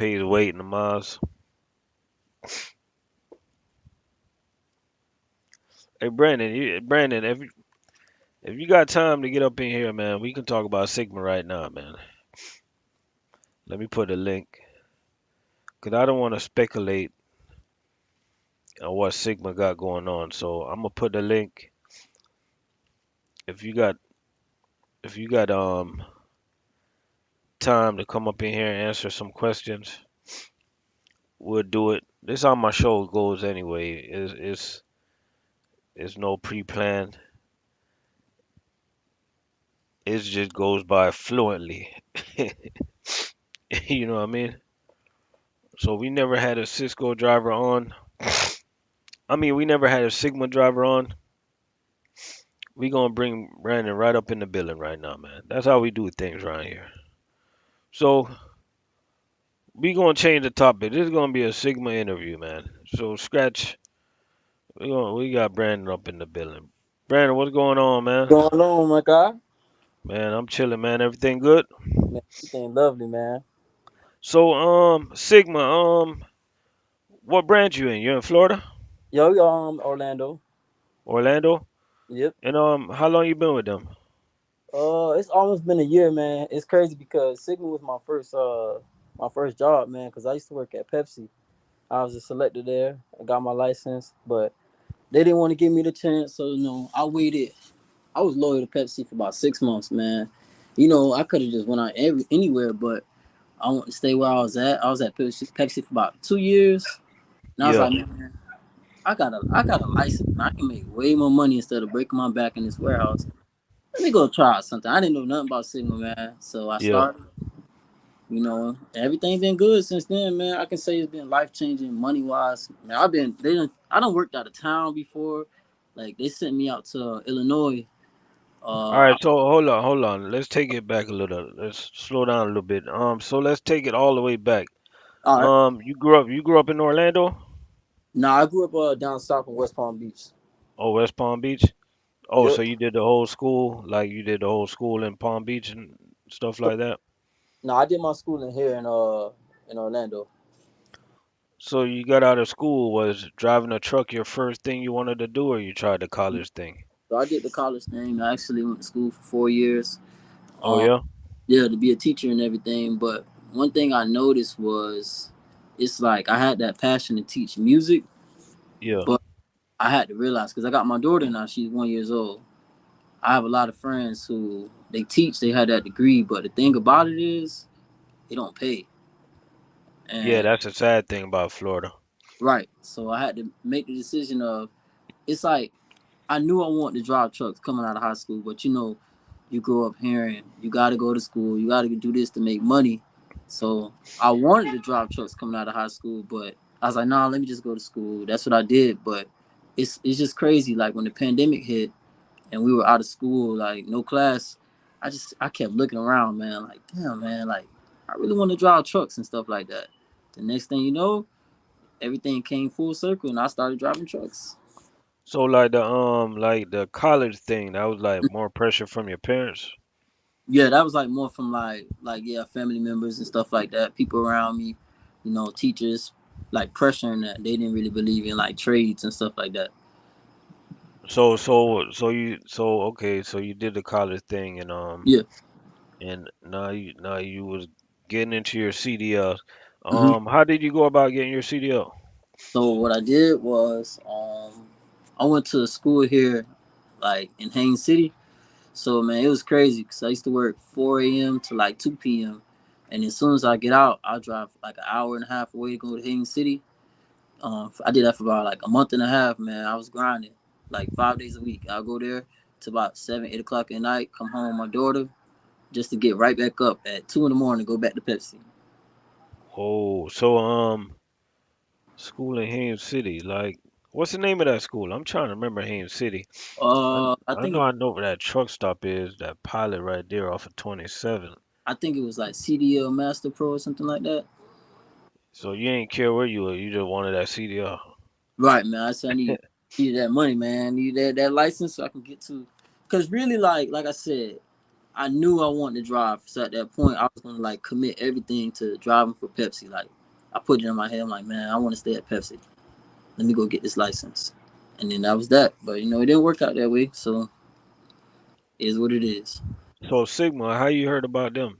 Pays weight in the miles. Hey Brandon, Brandon, if you got time to get up in here, man, we can talk about Sigma right now, man. Let me put a link, cause I don't want to speculate on what Sigma got going on. So I'm gonna put the link. If you got if you got time to come up in here and answer some questions, we'll do it. This is how my show goes anyway. It's no pre-planned. It just goes by fluently. You know what I mean? So we never had a Cisco driver on. I mean, we never had a Sigma driver on. We gonna bring Brandon right up in the building right now, man. That's how we do things around here. So we gonna change the topic. This is gonna be a Sigma interview, man. So scratch. We got Brandon up in the building. Brandon, what's going on, man? Going on, my guy? Man, I'm chilling, man. Everything good? Man, everything lovely, man. So Sigma, what branch you in? You're in Florida, Yo, Orlando. Orlando, Yep. and how long you been with them? It's almost been a year, man. It's crazy because Sigma was my first job, man. Because I used to work at Pepsi. I was a selector there. I got my license, but they didn't want to give me the chance, so I waited. I was loyal to Pepsi for about 6 months, man. I could have just went out anywhere, but I wanted to stay where I was at. I was at Pepsi for about 2 years, and I was Yeah. like, man, I got a license. And I can make way more money instead of breaking my back in this warehouse. Let me go try out something. I didn't know nothing about Sigma, man. So I Yeah. started. Everything been good since then, man. I can say it's been life changing, money wise. Man, I don't worked out of town before. Like they sent me out to Illinois. All Uh, right, so hold on. Let's take it back a little. Let's slow down a little bit. So let's take it all the way back. all right. You grew up in Orlando? Now I grew up down south in West Palm Beach. Oh, West Palm Beach? Oh, Yep. so you did the whole school, like you did the whole school in Palm Beach and stuff like that? Now I did my schooling here in Orlando. So you got out of school, was driving a truck your first thing you wanted to do, or you tried the college thing? So I did the college thing. I actually went to school for 4 years. Oh Um, yeah? yeah, to be a teacher and everything. But one thing I noticed was it's like I had that passion to teach music, Yeah. but I had to realize because I got my daughter now, she's 1 years old. I have a lot of friends who they teach, they had that degree, but the thing about it is it don't pay. Yeah, And that's the sad thing about Florida. right, so I had to make the decision of it's like I knew I wanted to drive trucks coming out of high school, but you grow up hearing you got to go to school, you got to do this to make money. So I wanted to drive trucks coming out of high school, but I was like, nah, let me just go to school. That's what I did. But it's just crazy. Like when the pandemic hit and we were out of school, like no class, I kept looking around, man. Like damn, man, like I really want to drive trucks and stuff like that. The next thing you know, everything came full circle, and I started driving trucks. So like the college thing, that was like more pressure from your parents? Yeah, that was like more from like yeah, family members and stuff like that. People around me, teachers, like pressuring that they didn't really believe in like trades and stuff like that. So okay, so you did the college thing Yeah. and now you was getting into your CDL. hmm How did you go about getting your CDL? So what I did was I went to a school here, like in Haines City. So man, it was crazy because I used to work 4 a.m. to like 2 p.m. And as soon as I get out, I'll drive like an hour and a half away to go to Haines City. I did that for about like a month and a half, man. I was grinding like 5 days a week. I'll go there to about 7, 8 o'clock at night, come home with my daughter, just to get right back up at 2 in the morning, go back to Pepsi. Oh, so school in Haines City, like what's the name of that school? I'm trying to remember Haines City. I I I think know I know where that truck stop is, that pilot right there off of 27. I think it was like CDL Master Pro or something like that. So you ain't care where you were, you just wanted that CDL. Right, man. I said I need that money, man. I need that license so I can get to. Cause really, like I said, I knew I wanted to drive. So at that point, I was gonna like commit everything to driving for Pepsi. Like I put it in my head. I'm like, man, I want to stay at Pepsi. Let me go get this license. And then that was that. But it didn't work out that way. So it is what it is. So Sigma, how you heard about them?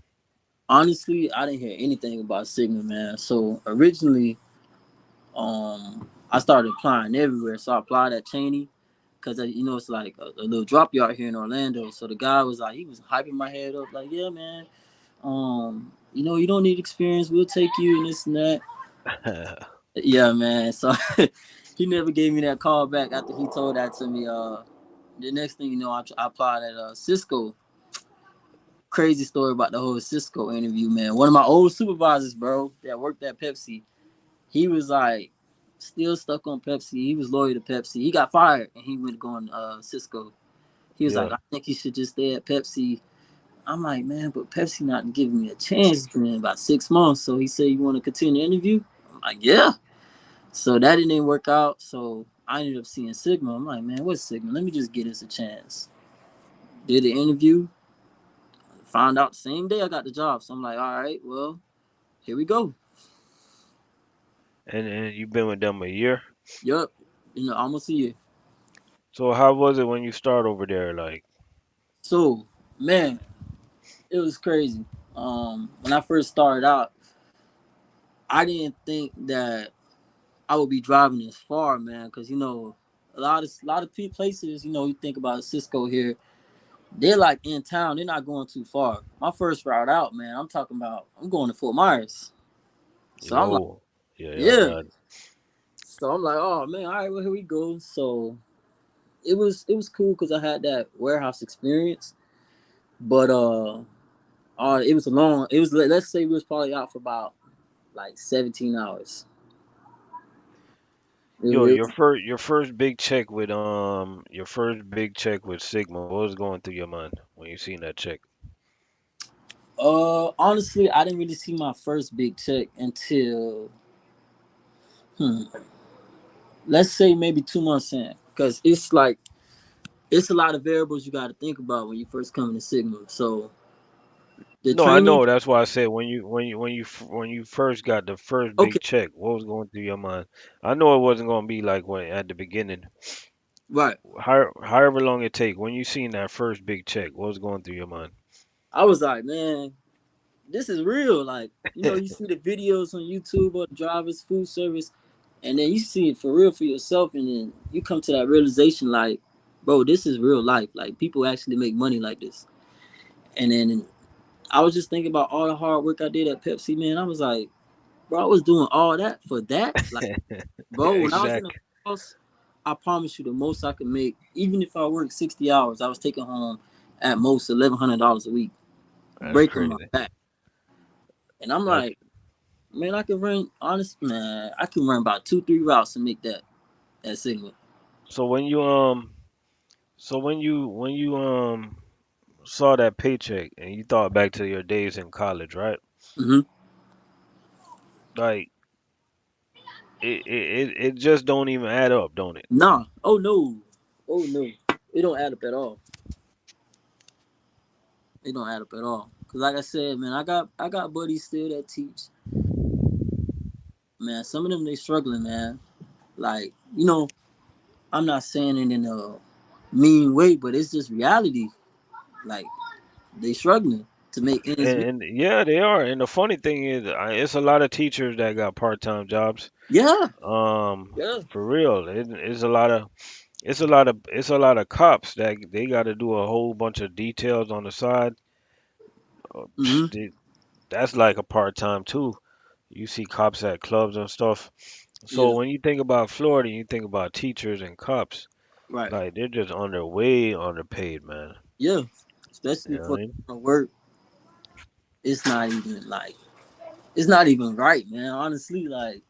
Honestly, I didn't hear anything about Sygma, man. So originally, I started applying everywhere. So I applied at Cheney because it's like a little drop yard here in Orlando. So the guy was like, he was hyping my head up, like, yeah, man, you don't need experience. We'll take you and this and that. Yeah, man. So he never gave me that call back after he told that to me. The next thing you know, I applied at Cisco. Crazy story about the whole Cisco interview, man. One of my old supervisors, bro, that worked at Pepsi, he was like still stuck on Pepsi. He was loyal to Pepsi. He got fired and he went to go on Cisco. He was like, Yeah. I think you should just stay at Pepsi. I'm like, man, but Pepsi not giving me a chance. It's been about 6 months. So he said, you want to continue the interview? I'm like, yeah. So that didn't work out. So I ended up seeing Sygma. I'm like, man, what's Sygma? Let me just get this a chance. Did the interview. Found out the same day I got the job. So I'm like, all right, well, here we go. And you've been with them a year. Yup. Almost a year. So how was it when you start over there? Like, So, man, it was crazy. When I first started out, I didn't think that I would be driving this far, man. Because a lot of places, you think about Cisco here, they're like in town. They're not going too far. My first route out, man, I'm talking about I'm going to Fort Myers. So I'm like, whoa, yeah, y'all yeah. got So I'm like, oh man, all right, well here we go. So it was cool because I had that warehouse experience, but it was a long. It was, let's say we was probably out for about like 17 hours. It, yo, it, your first big check with your first big check with Sigma. What was going through your mind when you seen that check? honestly, I didn't really see my first big check until let's say maybe 2 months in, because it's a lot of variables you got to think about when you first come into Sigma. So the No, I training, know. That's why I said when you first got the first okay, big check, what was going through your mind? I know it wasn't going to be like when at the beginning. right. However long it take, when you seen that first big check, what was going through your mind? I was like, man, this is real. Like, you see the videos on YouTube or drivers, food service, and then you see it for real for yourself, and then you come to that realization, like, bro, this is real life. Like, people actually make money like this. And then I was just thinking about all the hard work I did at Pepsi, man. I was like, bro, I was doing all that for that. Like, bro, when I was in the Exactly. house, I promise you the most I could make, even if I worked 60 hours, I was taking home at most $1,100 a week, That's breaking my crazy. back. And I'm That's like, man, I can run, honest, man, I can run about 2, 3 routes and make that signal. so when you saw that paycheck and you thought back to your days in college, right? Mm-hmm. Like it just don't even add up, don't it? Nah. Oh no. Oh no. It don't add up at all. It don't add up at all. Cause like I said, man, I got buddies still that teach. Man, some of them they struggling, man. Like, I'm not saying it in a mean way, but it's just reality. Like, they struggling to make ends meet. And yeah, they are. And the funny thing is, it's a lot of teachers that got part-time jobs. Yeah. Um, Yeah. for real, it's a lot of cops that they got to do a whole bunch of details on the side. Mm-hmm. That's like a part-time too. You see cops at clubs and stuff. So Yeah. when you think about Florida, you think about teachers and cops. Right. Like they're just way underpaid, man. Yeah. You Especially know what for I mean? work, it's not even like it's not even right, man. Honestly, like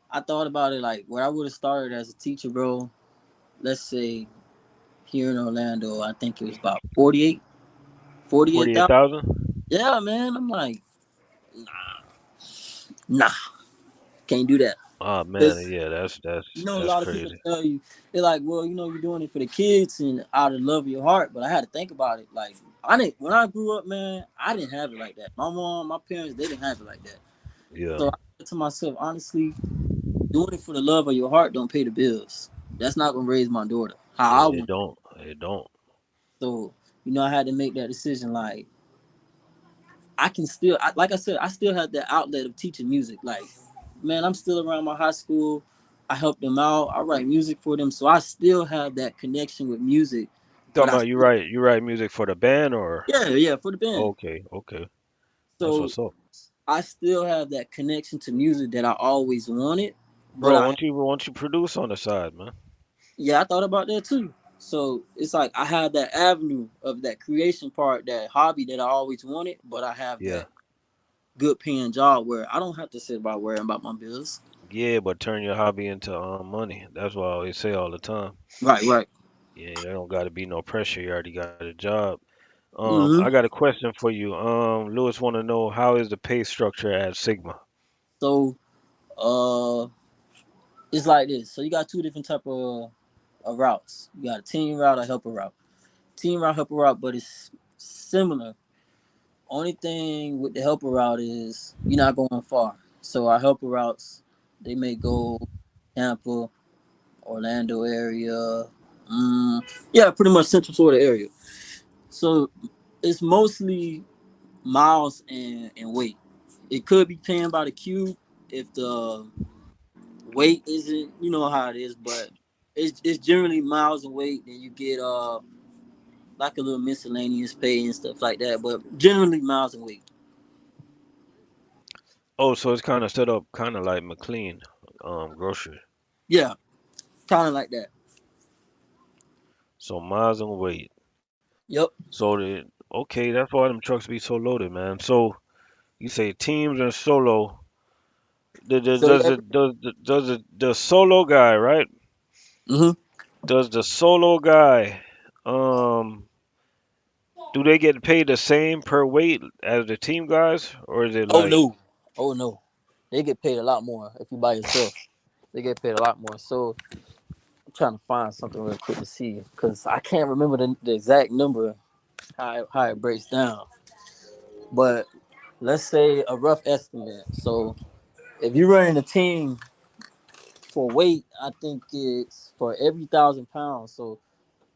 I thought about it, like where I would have started as a teacher, bro. Let's say here in Orlando, I think it was about 48,000. 48,000? Yeah, man. I'm like, nah, can't do that. Oh man, It's, yeah, that's you that's know, a that's lot of people crazy. tell you, they're like, well, you know, you're doing it for the kids and out of love of your heart. But I had to think about it. Like, I didn't, when I grew up, man, I didn't have it like that. My mom, my parents, they didn't have it like that. Yeah, So I said to myself, honestly, doing it for the love of your heart don't pay the bills. That's not gonna raise my daughter how I it want. don't, it don't. So, you know, I had to make that decision. Like, I can still, like I said, I still have that outlet of teaching music. Like, man, I'm still around my high school. I help them out. I write music for them, so I still have that connection with music. But Talking about you write music for the band or yeah, for the band. okay, okay. That's So what's up. I still have that connection to music that I always wanted. But Bro, won't you produce on the side, man? yeah, I thought about that too. So it's like I have that avenue of that creation part, that hobby that I always wanted, but I have Yeah. that good paying job where I don't have to sit about worrying about my bills. Yeah, but turn your hobby into money. That's what I always say all the time. Right, right. Yeah, there don't got to be no pressure. You already got a job. I Hmm. got a question for you. Lewis want to know how is the pay structure at Sigma? So it's like this. So you got two different type of routes. You got a team route, a helper route. Team route, helper route, but it's similar. Only thing with the helper route is you're not going far. So our helper routes, they may go Tampa, Orlando area. Yeah, pretty much Central Florida area. So it's mostly miles and weight. It could be paying by the cube if the weight isn't, you know how it is, but it's generally miles and weight. Then you get like a little miscellaneous pay and stuff like that, but generally miles and weight. Oh, so it's kind of set up kind of like McLean, grocery. Yeah, kind of like that. So miles and weight. Yep. So okay, that's why them trucks be so loaded, man. So you say teams and solo. So every, The solo guy, right? hmm Does the solo guy, um, do they get paid the same per weight as the team guys, or is it oh like, no, oh no, they get paid a lot more if you by yourself. They get paid a lot more. So I'm trying to find something real quick to see because I can't remember the exact number how it breaks down. But let's say a rough estimate. So if you're running a team for weight, I think it's for every 1,000 pounds. So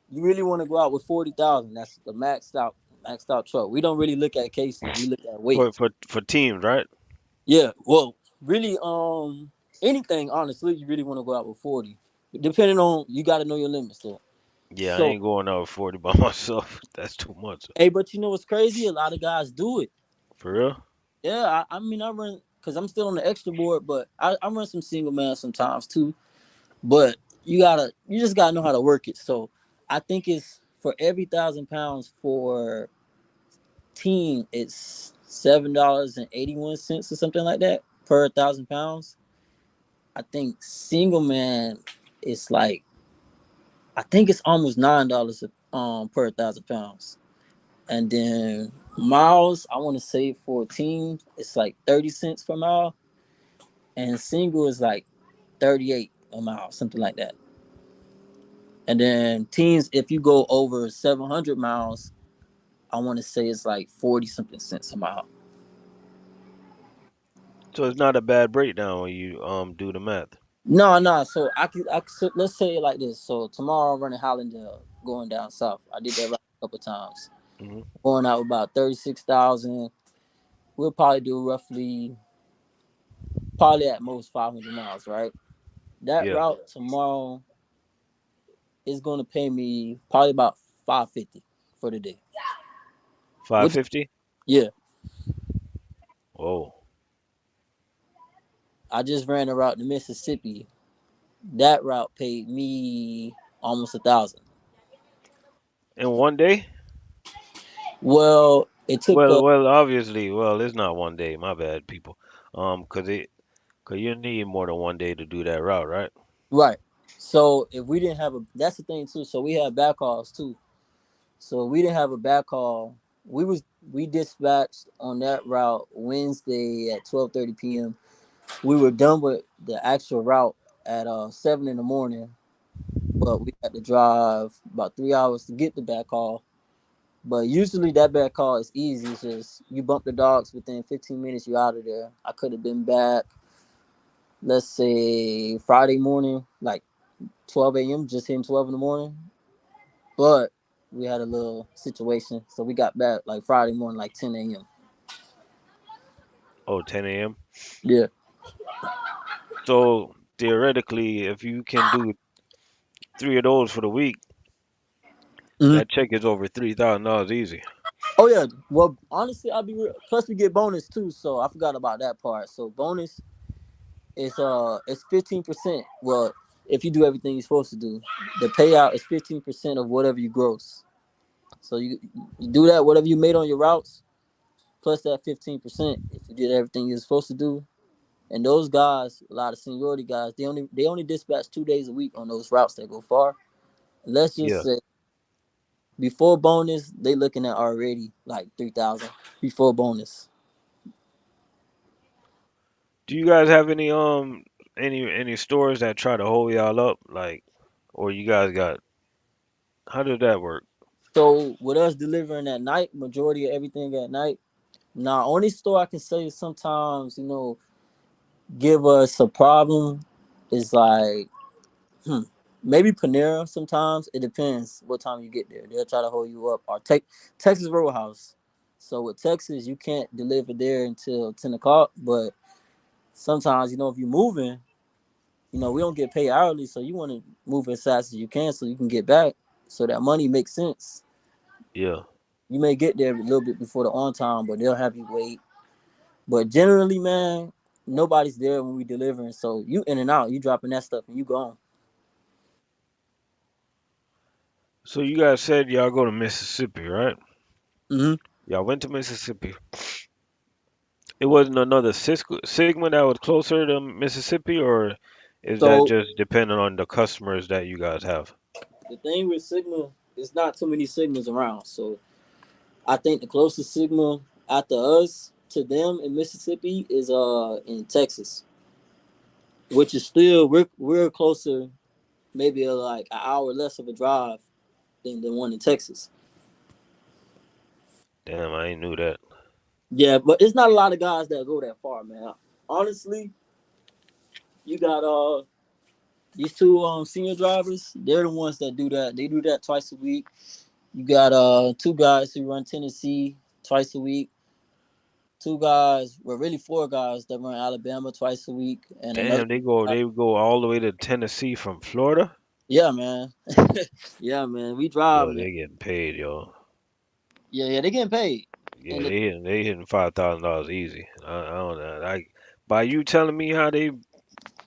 you really want to go out with 40,000. That's the maxed out truck. We don't really look at casings. We look at weight. for teams, right? Yeah. Well, really, anything honestly, you really want to go out with 40. Depending on, you got to know your limits though. Yeah, I So, ain't going out 40 by myself. That's too much. hey, but you know what's crazy? A lot of guys do it. For real? Yeah, I mean, I run because I'm still on the extra board, but I run some single man sometimes too. But you just gotta know how to work it. So I think it's for every 1,000 pounds for team, it's $7.81 or something like that per 1,000 pounds. I think single man, it's like I think it's almost $9 per 1,000 pounds. And then miles, I want to say for team, it's like 30 cents per mile, and single is like 38 a mile, something like that. And then teams, if you go over 700 miles, I want to say it's like 40 something cents a mile. So it's not a bad breakdown when you do the math. No, no. So so let's say it like this. So tomorrow I'm running Hollandale going down south. I did that route a couple times. Hmm. Going out about 36,000. We'll probably do roughly, probably at most 500 miles, right? That Yeah, route tomorrow is going to pay me probably about 550 for the day. Which, 550. yeah, Whoa, I just ran a route to Mississippi. That route paid me almost 1,000. in one day? Well, it took Obviously, it's not one day. My bad, people. Cause you need more than one day to do that route, right? right. So if we didn't have a, that's the thing too. So we had backhauls too. So we didn't have a backhaul. We dispatched on that route Wednesday at 12:30 p.m. We were done with the actual route at 7 in the morning, but we had to drive about 3 hours to get the back call. But usually that back call is easy. It's just you bump the dogs within 15 minutes, you out of there. I could have been back, let's say Friday morning, like 12 a.m., just hitting 12 in the morning. But we had a little situation, so we got back like Friday morning, like 10 a.m. Oh, 10 a.m. Yeah. So theoretically, if you can do three of those for the week, Hmm. that check is over $3,000 easy. Oh yeah. Well, honestly, I'll be real. Plus, we get bonus too, so I forgot about that part. So bonus is it's 15%. Well, if you do everything you're supposed to do, the payout is 15% of whatever you gross. So you do that whatever you made on your routes plus that 15% if you did everything you're supposed to do. And those guys, a lot of seniority guys, they only dispatch 2 days a week on those routes that go far. Let's just Yeah. say before bonus, they looking at already like 3,000 before bonus. Do you guys have any stores that try to hold y'all up, like, or you guys got? How does that work? So with us delivering at night, majority of everything at night. Now, only store I can say sometimes give us a problem is like hmm, maybe Panera. Sometimes it depends what time you get there. They'll try to hold you up or take Texas Roadhouse. So with Texas, you can't deliver there until 10 o'clock. But sometimes if you're moving, we don't get paid hourly, so you want to move as fast as you can so you can get back. So that money makes sense. Yeah. You may get there a little bit before the on time, but they'll have you wait. But generally, man, nobody's there when we delivering. So you in and out, you dropping that stuff and you gone. So you guys said y'all go to Mississippi, right? Hmm. Y'all went to Mississippi. It wasn't another Sigma that was closer to Mississippi, or is that So just dependent on the customers that you guys have? the thing with Sigma, it's not too many Sigmas around. So I think the closest Sigma after us to them in Mississippi is in Texas, which is still we're closer, maybe like an hour less of a drive than the one in Texas. Damn, I ain't knew that. Yeah, but it's not a lot of guys that go that far, man. Honestly, you got these two senior drivers. They're the ones that do that. They do that twice a week. You got two guys who run Tennessee twice a week. Two guys, well, really four guys that run Alabama twice a week, and another. Damn, they go all the way to Tennessee from Florida. Yeah, man. Yeah, man. We Yo, driving it. they getting paid, yo. Yeah, yeah. They getting paid, Yeah, and they hitting $5,000 easy. I don't know. By you telling me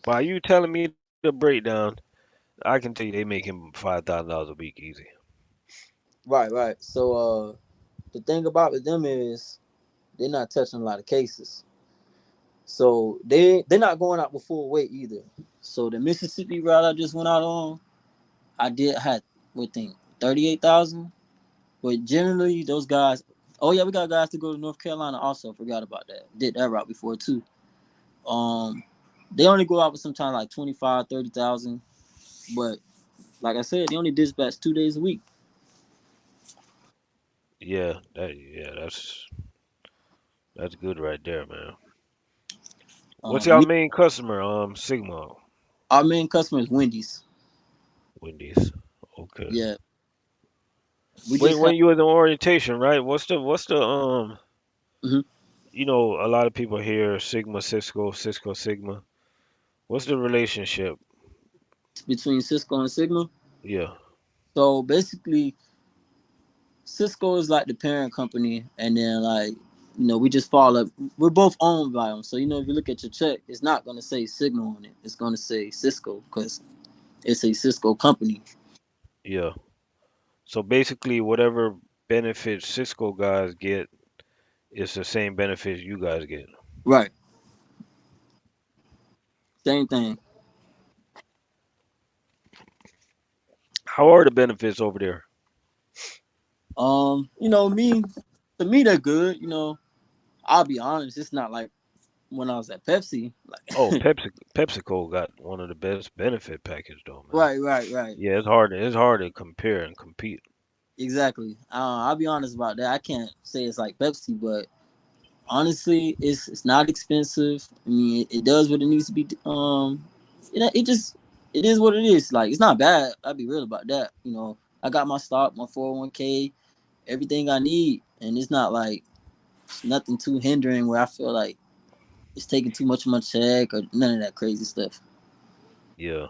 by you telling me the breakdown, I can tell you they making $5,000 a week easy. right, right. So the thing about with them is they're not touching a lot of cases. So they're not going out with full weight either. So the Mississippi route I just went out on, I did had we think 38,000. But generally those guys, oh yeah, we got guys to go to North Carolina also. Forgot about that. Did that route before too. Um, they only go out with sometimes like 25, 30,000. But like I said, they only dispatch 2 days a week. That's good right there, man. What's y'all Me, main customer? Sigma, our main customer is Wendy's. Wendy's. Okay. Yeah, we When just had. when you was in orientation, right? What's the Mhm. a lot of people hear Sigma, Cisco, Cisco, Sigma. What's the relationship? Between Cisco and Sigma. Yeah. So basically, Cisco is like the parent company, and then we just follow. We're both owned by them, so if you look at your check, it's not gonna say Sigma on it. It's gonna say Cisco because it's a Cisco company. Yeah. So basically, whatever benefits Cisco guys get, it's the same benefits you guys get. Right. Same thing. How are the benefits over there? Me to me they're good. I'll be honest. It's not like when I was at Pepsi. Oh, Like, PepsiCo got one of the best benefit package though, man. right, right, right. Yeah, it's hard to compare and compete. Exactly. I'll be honest about that. I can't say it's like Pepsi, but honestly, it's not expensive. I mean, it does what it needs to be. It just it is what it is. Like it's not bad. I'll be real about that. You know, I got my stock, my 401k, everything I need, and it's not like it's nothing too hindering where I feel like it's taking too much of my check or none of that crazy stuff. Yeah.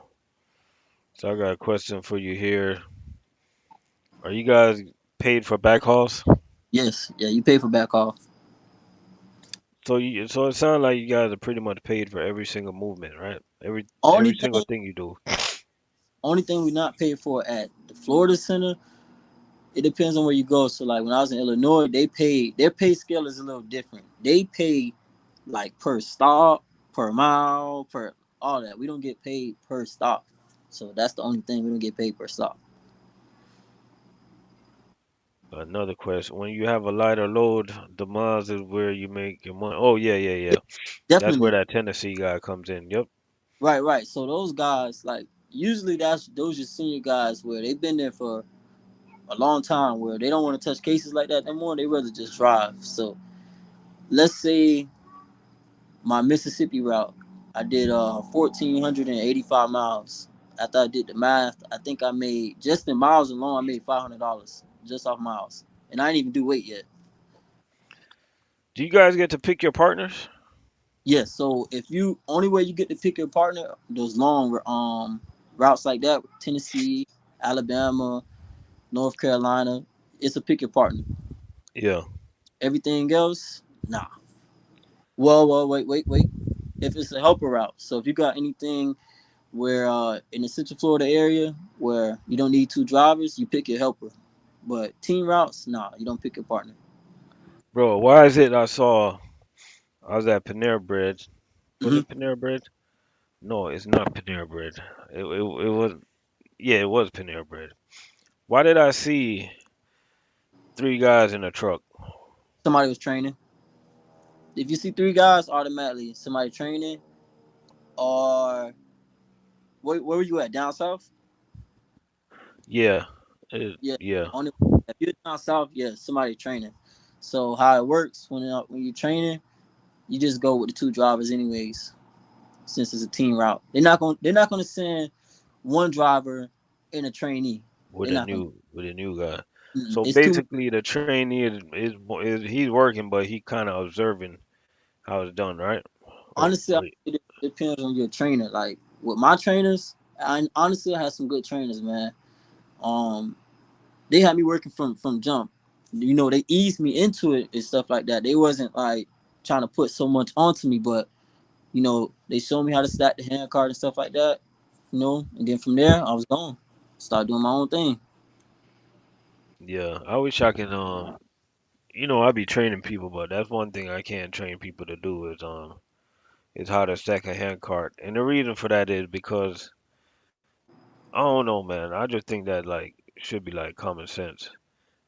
So I got a question for you here. Are you guys paid for backhauls? Yes, yeah, you pay for back off. So it sounds like you guys are pretty much paid for every single movement, right? Only Every single thing, thing you do. only thing we not paid for at the Florida Center. It depends on where you go. So like when I was in Illinois, they paid their pay scale is a little different. They pay like per stop, per mile, per all that. We don't get paid per stop. So that's the only thing we don't get paid per stop. Another question. When you have a lighter load, the miles is where you make your money. Oh yeah, yeah, Yeah, yeah. That's where definitely. that Tennessee guy comes in. Yep. Right, right. So those guys, like usually that's those are senior guys where they've been there for a long time where they don't want to touch cases like that anymore. They rather just drive. So let's say my Mississippi route, I did 1,485 miles. After I did the math, I think I made just in miles alone, I made $500 just off miles, and I didn't even do weight yet. Do you guys get to pick your partners? Yes. So if you only way you get to pick your partner, those long routes like that, Tennessee, Alabama, North Carolina, it's a pick your partner. Yeah. Everything else, nah. Well, wait, wait, wait. If it's a helper route, so if you got anything where in the Central Florida area where you don't need two drivers, you pick your helper. But team routes, nah, you don't pick your partner. Bro, why is it I was at Panera Bread. Was Hmm. it Panera Bread? No, it's not Panera Bread. It was, yeah, it was Panera Bread. Why did I see three guys in a truck? Somebody was training. If you see three guys, automatically somebody training. Or where were you at? Down south? Yeah. Yeah. Yeah. On the, if you're down south, yeah, somebody training. So how it works when you're training, you just go with the two drivers anyways, since it's a team route. They're not gonna send one driver and a trainee. They're not gonna. With a new guy. Mm-mm. So It's too. basically, the trainee is he's working, but he kind of observing how it's done, right? Honestly, Or it depends on your trainer. Like with my trainers, I honestly I had some good trainers, man. Um, they had me working from jump. You know, they eased me into it and stuff like that. They wasn't like trying to put so much onto me, but you know, they showed me how to stack the hand card and stuff like that. You know, and then from there I was gone. Start doing my own thing. yeah, I wish I can I be training people, but that's one thing I can't train people to do is how to stack a hand cart. And the reason for that is because I don't know, man. I just think that like should be like common sense.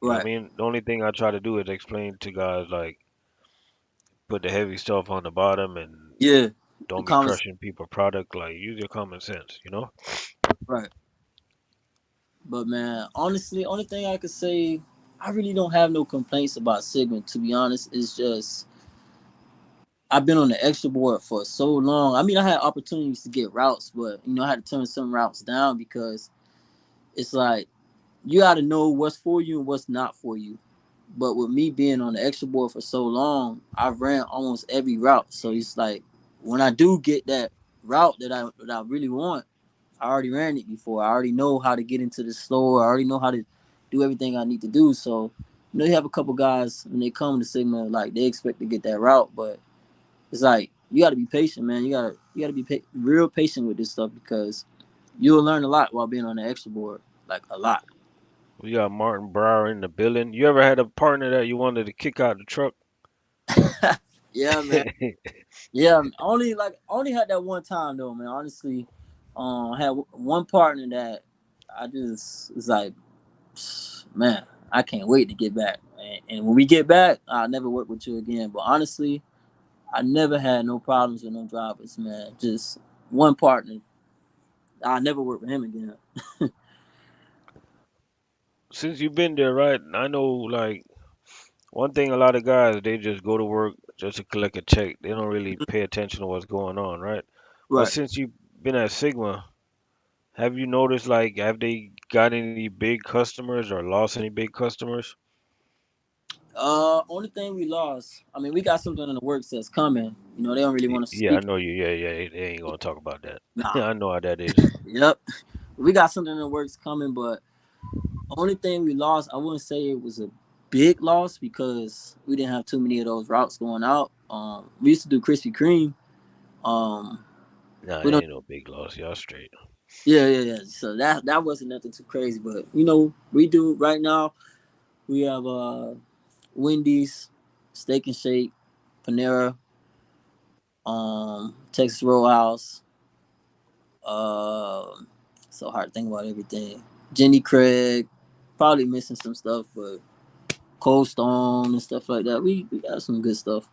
You know what I Right. mean? The only thing I try to do is explain to guys like put the heavy stuff on the bottom and Yeah. The don't be comments. crushing people product. Like use your common sense, you know? Right. But man, honestly, only thing I could say, I really don't have no complaints about Sigma. To be honest, it's just I've been on the extra board for so long. I mean, I had opportunities to get routes, but you know, I had to turn some routes down because it's like you got to know what's for you and what's not for you. But with me being on the extra board for so long, I've ran almost every route. So it's like when I do get that route that I really want, I already ran it before. I already know how to get into the store. I already know how to do everything I need to do. So, you know, you have a couple guys when they come to Sigma, like they expect to get that route, but it's like you got to be patient, man. You got to be real patient with this stuff because you'll learn a lot while being on the extra board, like a lot. We got Martin Brower in the building. You ever had a partner that you wanted to kick out the truck? Yeah, man. Yeah, only had that one time though, man. Honestly, I had one partner that I just was like, man, I can't wait to get back. And when we get back, I'll never work with you again. But honestly, I never had no problems with no drivers, man. Just one partner. I never work with him again. Since you've been there, right? I know, like, one thing a lot of guys, they just go to work just to collect a check. They don't really pay attention to what's going on, right? But Right. since you've been at Sigma, have you noticed, like, have they got any big customers or lost any big customers? Only thing we lost. I mean, we got something in the works that's coming. You know, they don't really want to Yeah, I speak. know you. Yeah, yeah, they ain't gonna talk about that. Nah. I know how that is. Yep. We got something in the works coming, but only thing we lost, I wouldn't say it was a big loss because we didn't have too many of those routes going out. We used to do Krispy Kreme. Um, Nah, we it don't. ain't no big loss. Y'all straight. Yeah, yeah, yeah. So that wasn't nothing too crazy, but you know, we do right now. We have Wendy's, Steak and Shake, Panera, Texas Roadhouse. Um, so hard to think about everything. Jenny Craig, probably missing some stuff, but Cold Stone and stuff like that. We got some good stuff.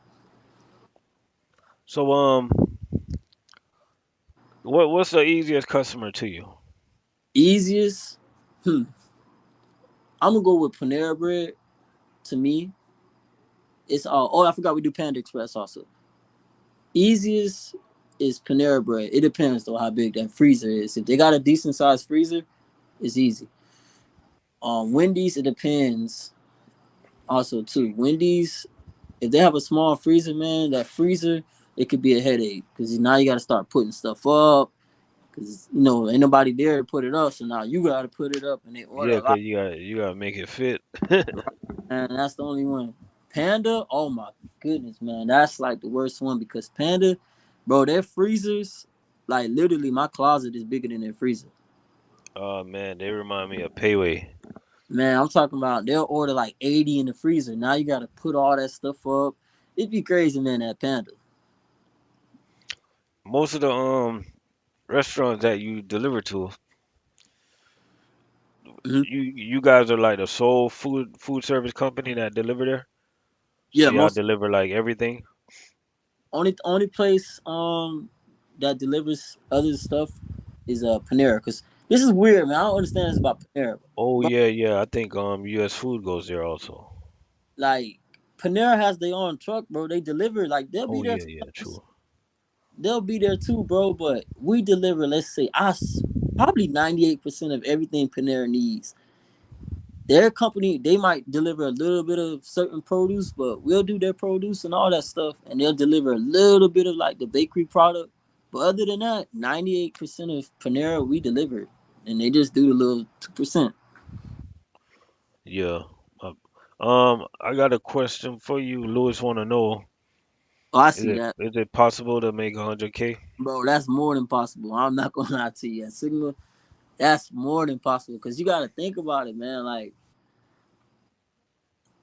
So, what's the easiest customer to you? Easiest, I'm gonna go with Panera Bread. To me, it's oh I forgot we do Panda Express also. Easiest is Panera Bread. It depends though how big that freezer is. If they got a decent sized freezer, it's easy. Wendy's it depends also too. Wendy's if they have a small freezer, man, that freezer it could be a headache because now you got to start putting stuff up because you know ain't nobody there to put it up, so now you got to put it up and they order Yeah, a lot. 'cause you gotta make it fit. And that's the only one. Panda, oh my goodness, man, that's like the worst one because Panda, bro, their freezers, like literally my closet is bigger than their freezer. Oh man, they remind me of Payway. Man, I'm talking about they'll order like 80 in the freezer. Now you got to put all that stuff up. It'd be crazy, man. That Panda. Most of the restaurants that you deliver to, Hmm. you guys are like the sole food service company that deliver there. So Yeah, y'all most deliver like everything. only place that delivers other stuff is Panera. Cause this is weird, man. I don't understand this about Panera, Oh bro. yeah, yeah. I think U.S. Food goes there also. Like Panera has their own truck, bro. They deliver like they'll be Oh there yeah, to yeah, us. true. They'll be there too, bro. But we deliver. Let's say us probably 98% of everything Panera needs. Their company they might deliver a little bit of certain produce, but we'll do their produce and all that stuff, and they'll deliver a little bit of like the bakery product. But other than that, 98% of Panera we deliver, and they just do the little 2%. Yeah. I got a question for you. Louis want to know: Oh, I Is see that, it possible to make 100K? bro. That's more than possible. I'm not gonna lie to you. At Sigma, that's more than possible because you got to think about it, man.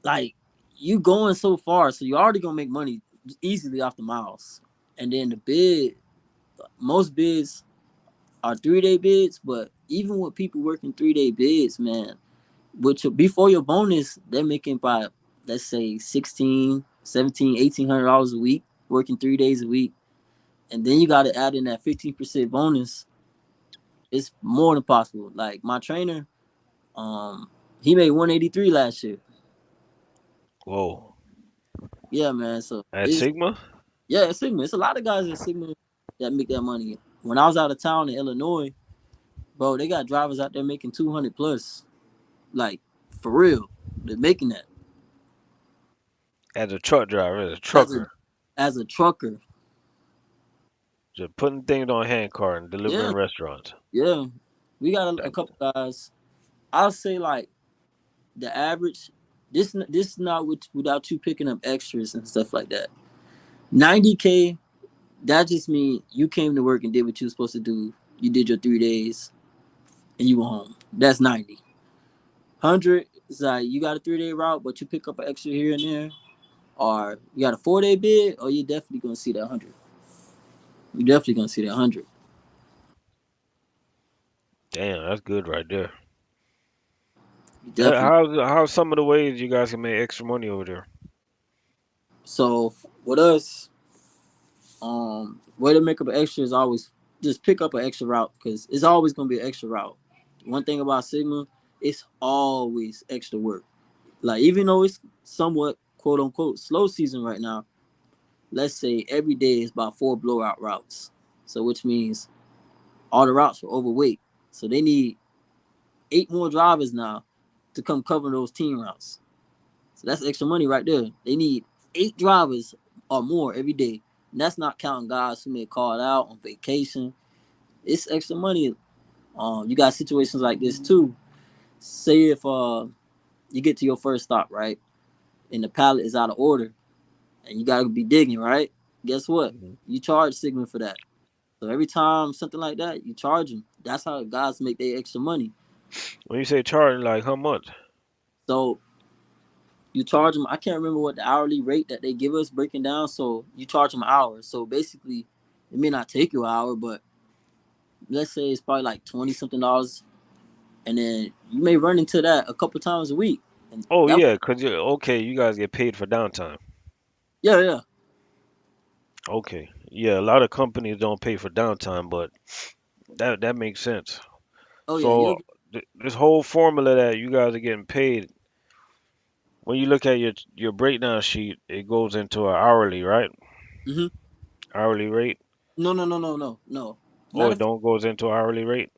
Like you going so far, so you already gonna make money easily off the miles, and then the bid. Most bids are 3 day bids, but even with people working 3 day bids, man, which before your bonus, they're making by let's say 16, 17, $1,800 a week, working 3 days a week. And then you gotta add in that 15% bonus. It's more than possible. Like my trainer, um, he made 183 last year. Whoa. Yeah, man. So At it's Sigma? yeah, it's Sigma. It's a lot of guys at Sigma that make that money. When I was out of town in Illinois, bro, they got drivers out there making 200 plus. Like for real, they're making that As a truck driver, as a as a trucker, as a trucker. just putting things on hand car and delivering Yeah, restaurants. yeah. We got a That, couple guys. I'll say like the average. This is not without you picking up extras and stuff like that. 90K. That just means you came to work and did what you were supposed to do. You did your 3 days and you went home. That's 90. 100 is like you got a 3 day route, but you pick up an extra here and there. Or you got a 4 day bid, or you definitely gonna see that 100. You definitely gonna see that 100. damn, that's good right there. You definitely. How's some of the ways you guys can make extra money over there? So with us. Way to make up an extra is always just pick up an extra route because it's always gonna be an extra route. One thing about Sigma, it's always extra work. Like even though it's somewhat quote unquote slow season right now, let's say every day is about 4 blowout routes. So which means all the routes are overweight. So they need 8 more drivers now to come cover those team routes. So that's extra money right there. They need 8 drivers or more every day. And that's not counting guys who may call out on vacation. It's extra money. You got situations like this too. Say if you get to your first stop, right? And the pallet is out of order and you gotta be digging, right? Guess what? Hmm. You charge Sigma for that. So every time something like that, you charge them. That's how guys make their extra money. When you say charging, like how much? So you charge them. I can't remember what the hourly rate that they give us breaking down. So you charge them an hour. So basically, it may not take you an hour, but let's say it's probably like 20 something dollars, and then you may run into that a couple times a week. And Oh that, yeah, 'cause you okay, you guys get paid for downtime. yeah, yeah, Okay. Yeah, a lot of companies don't pay for downtime, but that makes sense. oh yeah, So this whole formula that you guys are getting paid, when you look at your breakdown sheet, it goes into an hourly, right? mm-hmm. Hourly rate. No, no, no, no, no, no. Oh, Matter it of fact, don't goes into hourly rate.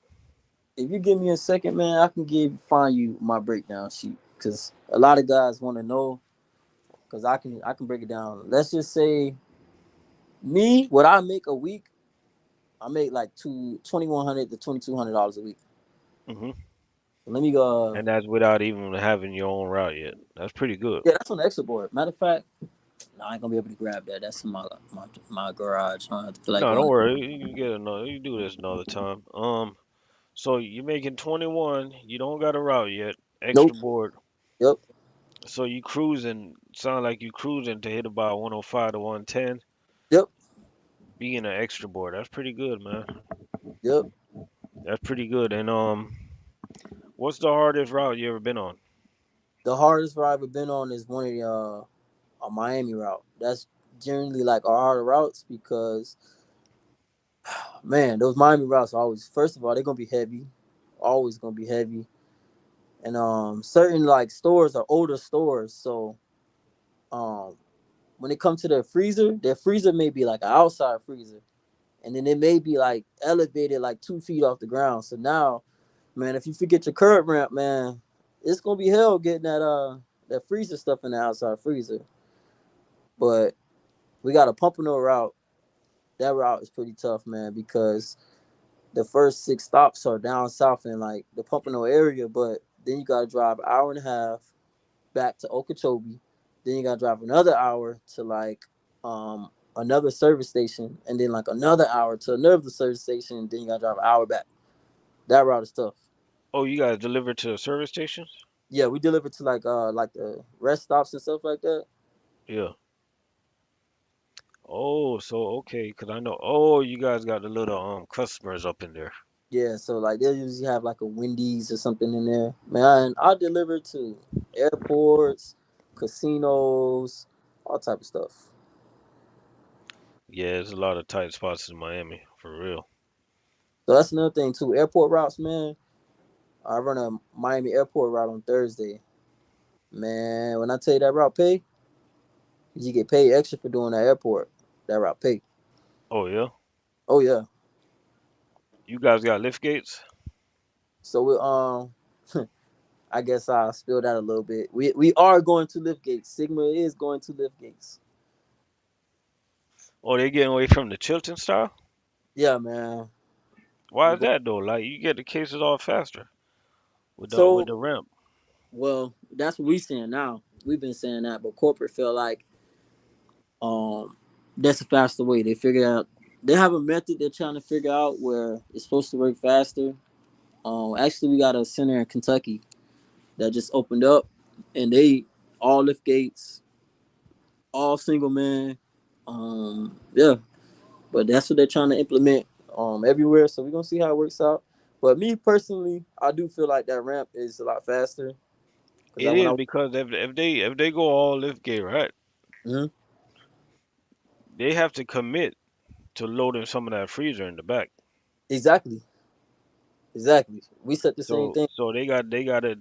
if you give me a second, man, I can find you my breakdown sheet because a lot of guys want to know because I can break it down. Let's just say me, what I make a week, I make like 2,100 to $2,200 a week. Hmm. So let me go. And that's without even having your own route yet. That's pretty good. Yeah, that's on the extra board. Matter of fact, no, I ain't gonna be able to grab that. That's in my garage. I don't have to feel like No, don't going. worry. You get another. You do this another time. So you're making 21. You don't got a route yet. Extra Nope. board. Yep. So you cruising. Sound like you cruising to hit about 105 to 110. Yep. Being an extra board. That's pretty good, man. Yep. That's pretty good. And what's the hardest route you ever been on? The hardest ride I've been on is one of the a Miami route. That's generally like our harder routes because man, those Miami routes are always first of all they're gonna be heavy, always gonna be heavy, and certain like stores are older stores, so um when it comes to their freezer may be like an outside freezer, and then it may be like elevated like 2 feet off the ground. So now, man, if you forget your curb ramp, man, it's gonna be hell getting that freezer stuff in the outside freezer. But we got a Pompano route. That route is pretty tough, man, because the first 6 stops are down south in like the Pompano area, but then you gotta drive an hour and a half back to Okeechobee. Then you gotta drive another hour to like another service station, and then like another hour to another service station, and then you gotta drive an hour back. That route is tough. Oh, you guys deliver to the service stations? Yeah, we deliver to like the rest stops and stuff like that. Yeah. Oh, so okay, 'cause I know. Oh, you guys got the little customers up in there. Yeah, so like they'll usually have like a Wendy's or something in there. Man, I deliver to airports, casinos, all type of stuff. Yeah, there's a lot of tight spots in Miami, for real. So that's another thing too. Airport routes, man. I run a Miami airport route on Thursday. Man, when I tell you that route pay, you get paid extra for doing that airport. That route pay. Oh yeah. Oh yeah. You guys got lift gates? So I guess I'll spill that a little bit. We are going to lift gates. Sigma is going to lift gates. Oh, they getting away from the Chilton style? Yeah, man. Why We're is going. that though? Like you get the cases off faster with So the ramp. well, that's what we saying now. We've been saying that, but corporate feel like um that's a faster way. They figure out they have a method they're trying to figure out where it's supposed to work faster. Actually, we got a center in Kentucky that just opened up, and they all lift gates, all single man. Yeah, but that's what they're trying to implement everywhere. So we're gonna see how it works out. But me personally, I do feel like that ramp is a lot faster because It I when is I because if they go all lift gate, right, mhm. they have to commit. to load in some of that freezer in the back. Exactly, exactly. We said the same thing. So they got it.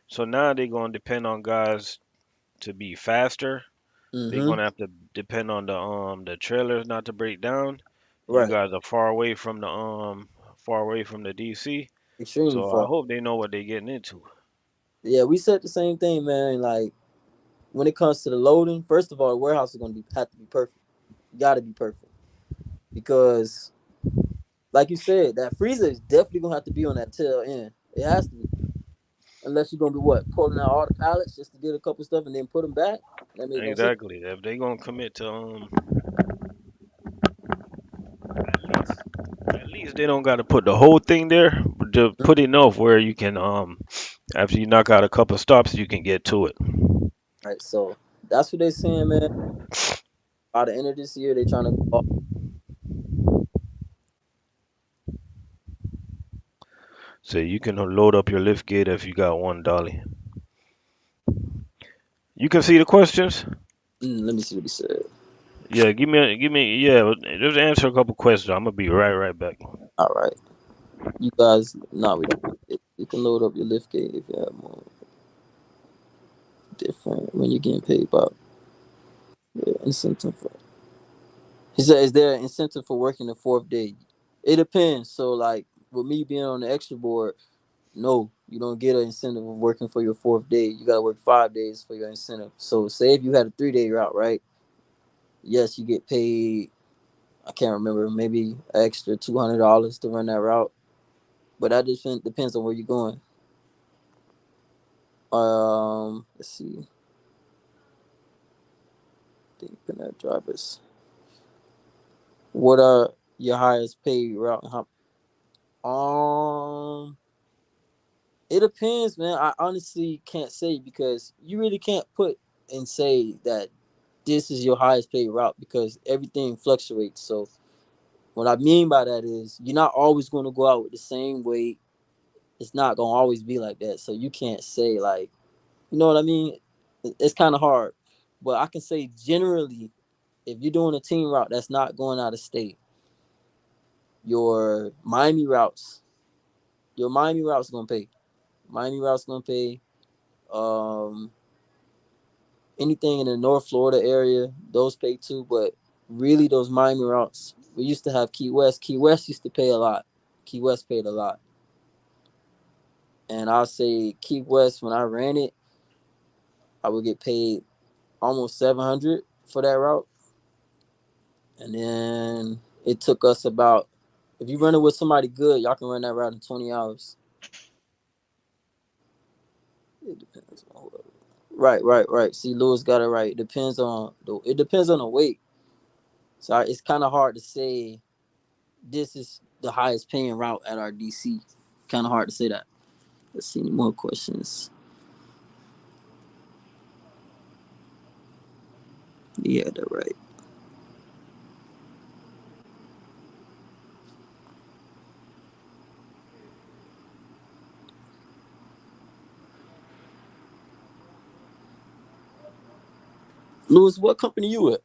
So now they're gonna depend on guys to be faster. They're Mm-hmm. gonna have to depend on the trailers not to break down. You Right. guys are far away from the DC. Extremely So I far. hope they know what they're getting into. Yeah, we said the same thing, man. Like when it comes to the loading, first of all, the warehouse is gonna be have to be perfect. You gotta be perfect because, like you said, that freezer is definitely gonna have to be on that tail end. It has to be, unless you're gonna be what pulling out all the pallets just to get a couple stuff and then put them back. That make no sense. Exactly. If they gonna commit to at least they don't gotta put the whole thing there, but just put enough where you can after you knock out a couple stops you can get to it. Right. So that's what they're saying, man. By the end of this year, they're trying to go. So you can load up your lift gate if you got one dolly. You can see the questions. Let me see what he said. Yeah, yeah. Just answer a couple questions. I'm gonna be right back. All right, you guys. No, we don't. You can load up your lift gate if you have more different when you're getting paid by incentive. He said, "Is there an incentive for working the fourth day?" It depends. So, like with me being on the extra board, no, you don't get an incentive of working for your fourth day. You got to work 5 days for your incentive. So, say if you had a 3 day route, right? Yes, you get paid. I can't remember, maybe an extra $200 to run that route, but that just depends on where you're going. Let's see. Think drivers. What are your highest paid route? It depends, man. I honestly can't say because you really can't put and say that this is your highest paid route because everything fluctuates. So what I mean by that is you're not always going to go out with the same weight. It's not going to always be like that. So you can't say like, you know what I mean? It's kind of hard, but I can say generally, if you're doing a team route that's not going out of state, your Miami routes, your Miami routes gonna pay. Miami routes gonna pay. Um, Anything in the North Florida area, those pay too. But really, those Miami routes, we used to have Key West. Key West used to pay a lot. Key West paid a lot, and I'll say Key West when I ran it, I would get paid almost 700 for that route, and then it took us about. If you run it with somebody good, y'all can run that route in 20 hours. It depends on whoever. Right, right, right. See, Lewis got it right. It depends on the weight. So it's kind of hard to say this is the highest paying route at our DC. Kind of hard to say that. Let's see any more questions. Yeah, they're right. Lewis, what company you at?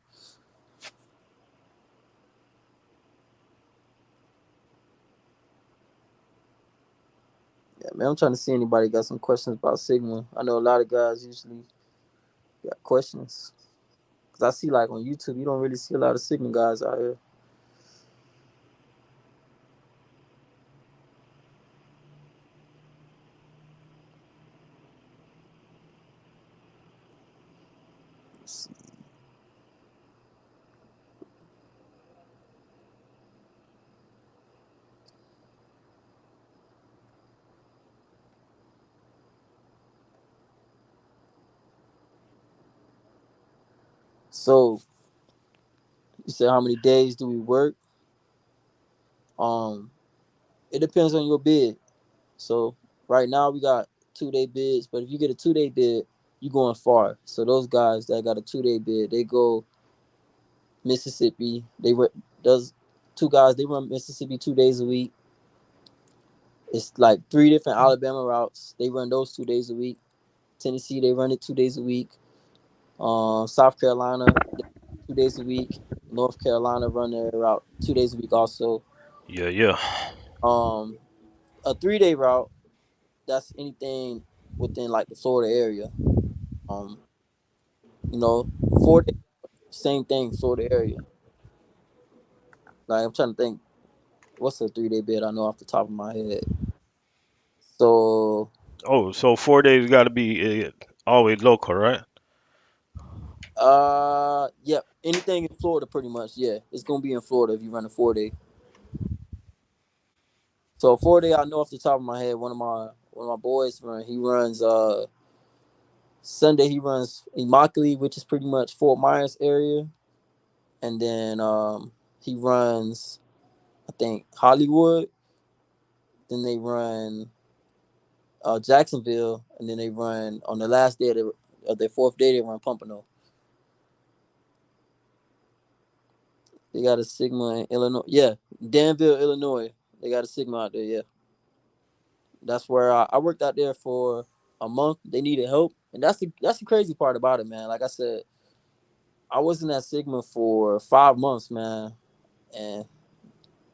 Yeah, man, I'm trying to see anybody got some questions about Sygma. I know a lot of guys usually got questions. Cause I see like on YouTube, you don't really see a lot of Sygma guys out here. So you said how many days do we work? Um, it depends on your bid. So right now we got 2 day bids, but if you get a 2 day bid, you going far. So those guys that got a 2 day bid, they go Mississippi. Does two guys they run Mississippi 2 days a week. It's like three different Alabama routes. They run those 2 days a week. Tennessee they run it 2 days a week. South Carolina 2 days a week. North Carolina run their route 2 days a week also. Yeah, yeah. Um, a 3 day route, that's anything within like the Florida area. Um, 4 days, same thing, Florida area. Like I'm trying to think, what's a 3 day bid I know off the top of my head. So, Oh, so 4 days got to be always local, right? yep, anything in Florida, pretty much. Yeah, it's gonna be in Florida if you run a 4 day. So 4 day, I know off the top of my head, one of my boys run. He runs Sunday. He runs Immokalee, which is pretty much Fort Myers area, and then he runs, I think, Hollywood. Then they run Jacksonville, and then they run on the last day of their fourth day. They run Pompano. They got a Sygma in Illinois. Yeah, Danville, Illinois. They got a Sygma out there. Yeah, that's where I worked out there for a month. They needed help, and that's the crazy part about it, man. Like I said, I was in that Sigma for 5 months, man, and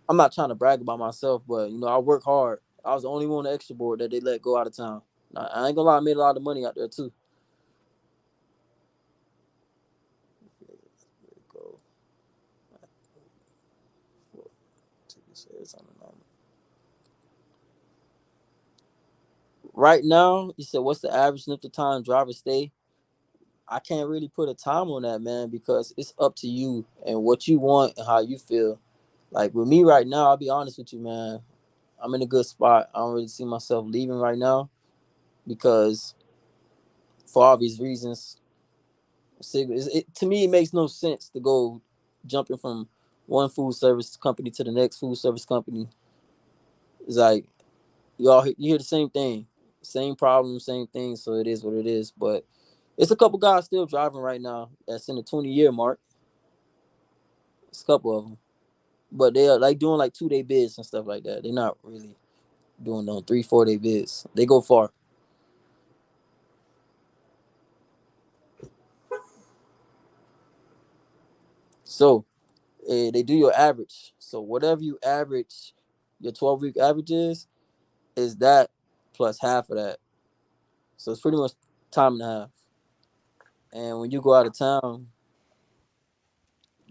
I'm not trying to brag about myself, but I work hard. I was the only one on the extra board that they let go out of town. I ain't gonna lie, I made a lot of money out there too. Go. Right now, you said what's the average length of time drivers stay? I can't really put a time on that, man, because it's up to you and what you want and how you feel. Like with me right now, I'll be honest with you, man. I'm in a good spot. I don't really see myself leaving right now because, for obvious reasons, to me, it makes no sense to go jumping from one food service company to the next food service company. It's like you hear the same thing, same problem, same thing. So it is what it is. But it's a couple guys still driving right now that's in the 20-year mark. It's a couple of them, but they are like doing like 2 day bids and stuff like that. They're not really doing no 3 4 day bids. They go far. So they do your average. So whatever you average, your 12-week average is that plus half of that. So it's pretty much time and a half. And when you go out of town,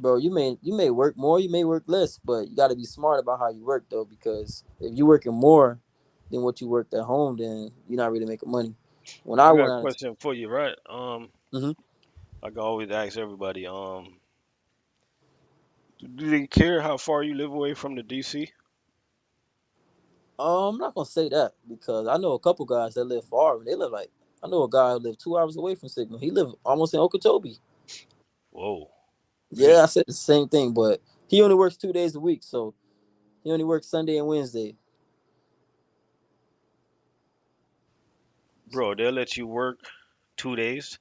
bro, you may work more, you may work less, but you got to be smart about how you work though, because if you're working more than what you worked at home, then you're not really making money. When I I got went a out of question for you, right? hmm I can always ask everybody. Do they care how far you live away from the DC? I'm not gonna say that because I know a couple guys that live far. They live like I know a guy who lived 2 hours away from Sigma. He lived almost in Okeechobee. Whoa, Yeah, I really? said the same thing, but he only works 2 days a week, so he only works Sunday and Wednesday. Bro, they'll let you work 2 days?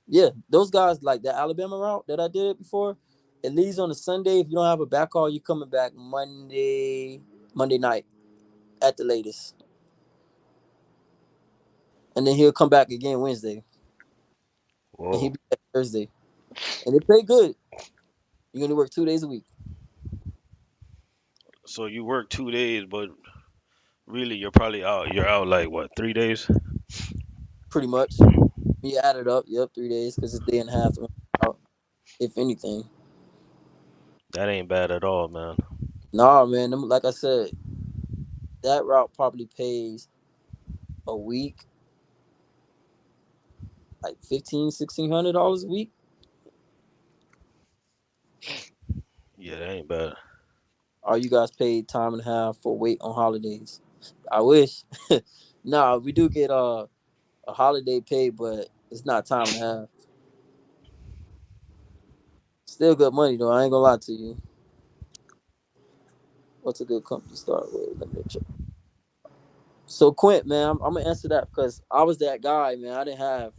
Yeah, those guys like the Alabama route that I did before. It leaves on a Sunday. If you don't have a back call, you coming back Monday night at the latest, and then he'll come back again Wednesday, and he'll Whoa. be back Thursday, and they pay good. You only work 2 days a week, So you work 2 days, but really you're probably out. You're out like what, 3 days? pretty much. You add it up, yep, 3 days because it's day and a half out, if anything. That ain't bad at all, man. Nah, man, like I said, that route probably pays a week like 1500 $1600 a week. Yeah, that ain't bad. Are you guys paid time and a half for wait on holidays? I wish. Nah, we do get a holiday pay, but it's not time and a half. Still good money though. I ain't gonna lie to you. What's a good company to start with? Let me check. So Quint, man, I'm gonna answer that because I was that guy, man. I didn't have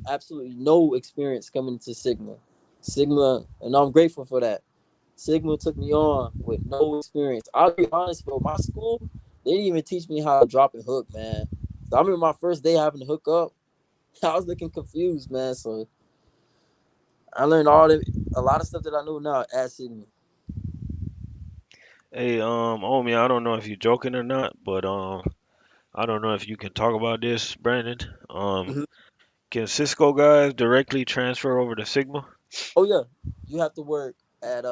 absolutely no experience coming into Sigma. Sigma, and I'm grateful for that. Sigma took me on with no experience. I'll be honest, bro. My school, they didn't even teach me how to drop and hook, man. So I remember my first day having to hook up. I was looking confused, man. So I learned all the a lot of stuff that I know now at Sygma. Hey, Omi, I don't know if you're joking or not, but I don't know if you can talk about this, Brandon. Mhm. Can Cisco guys directly transfer over to Sigma? Oh yeah, you have to work at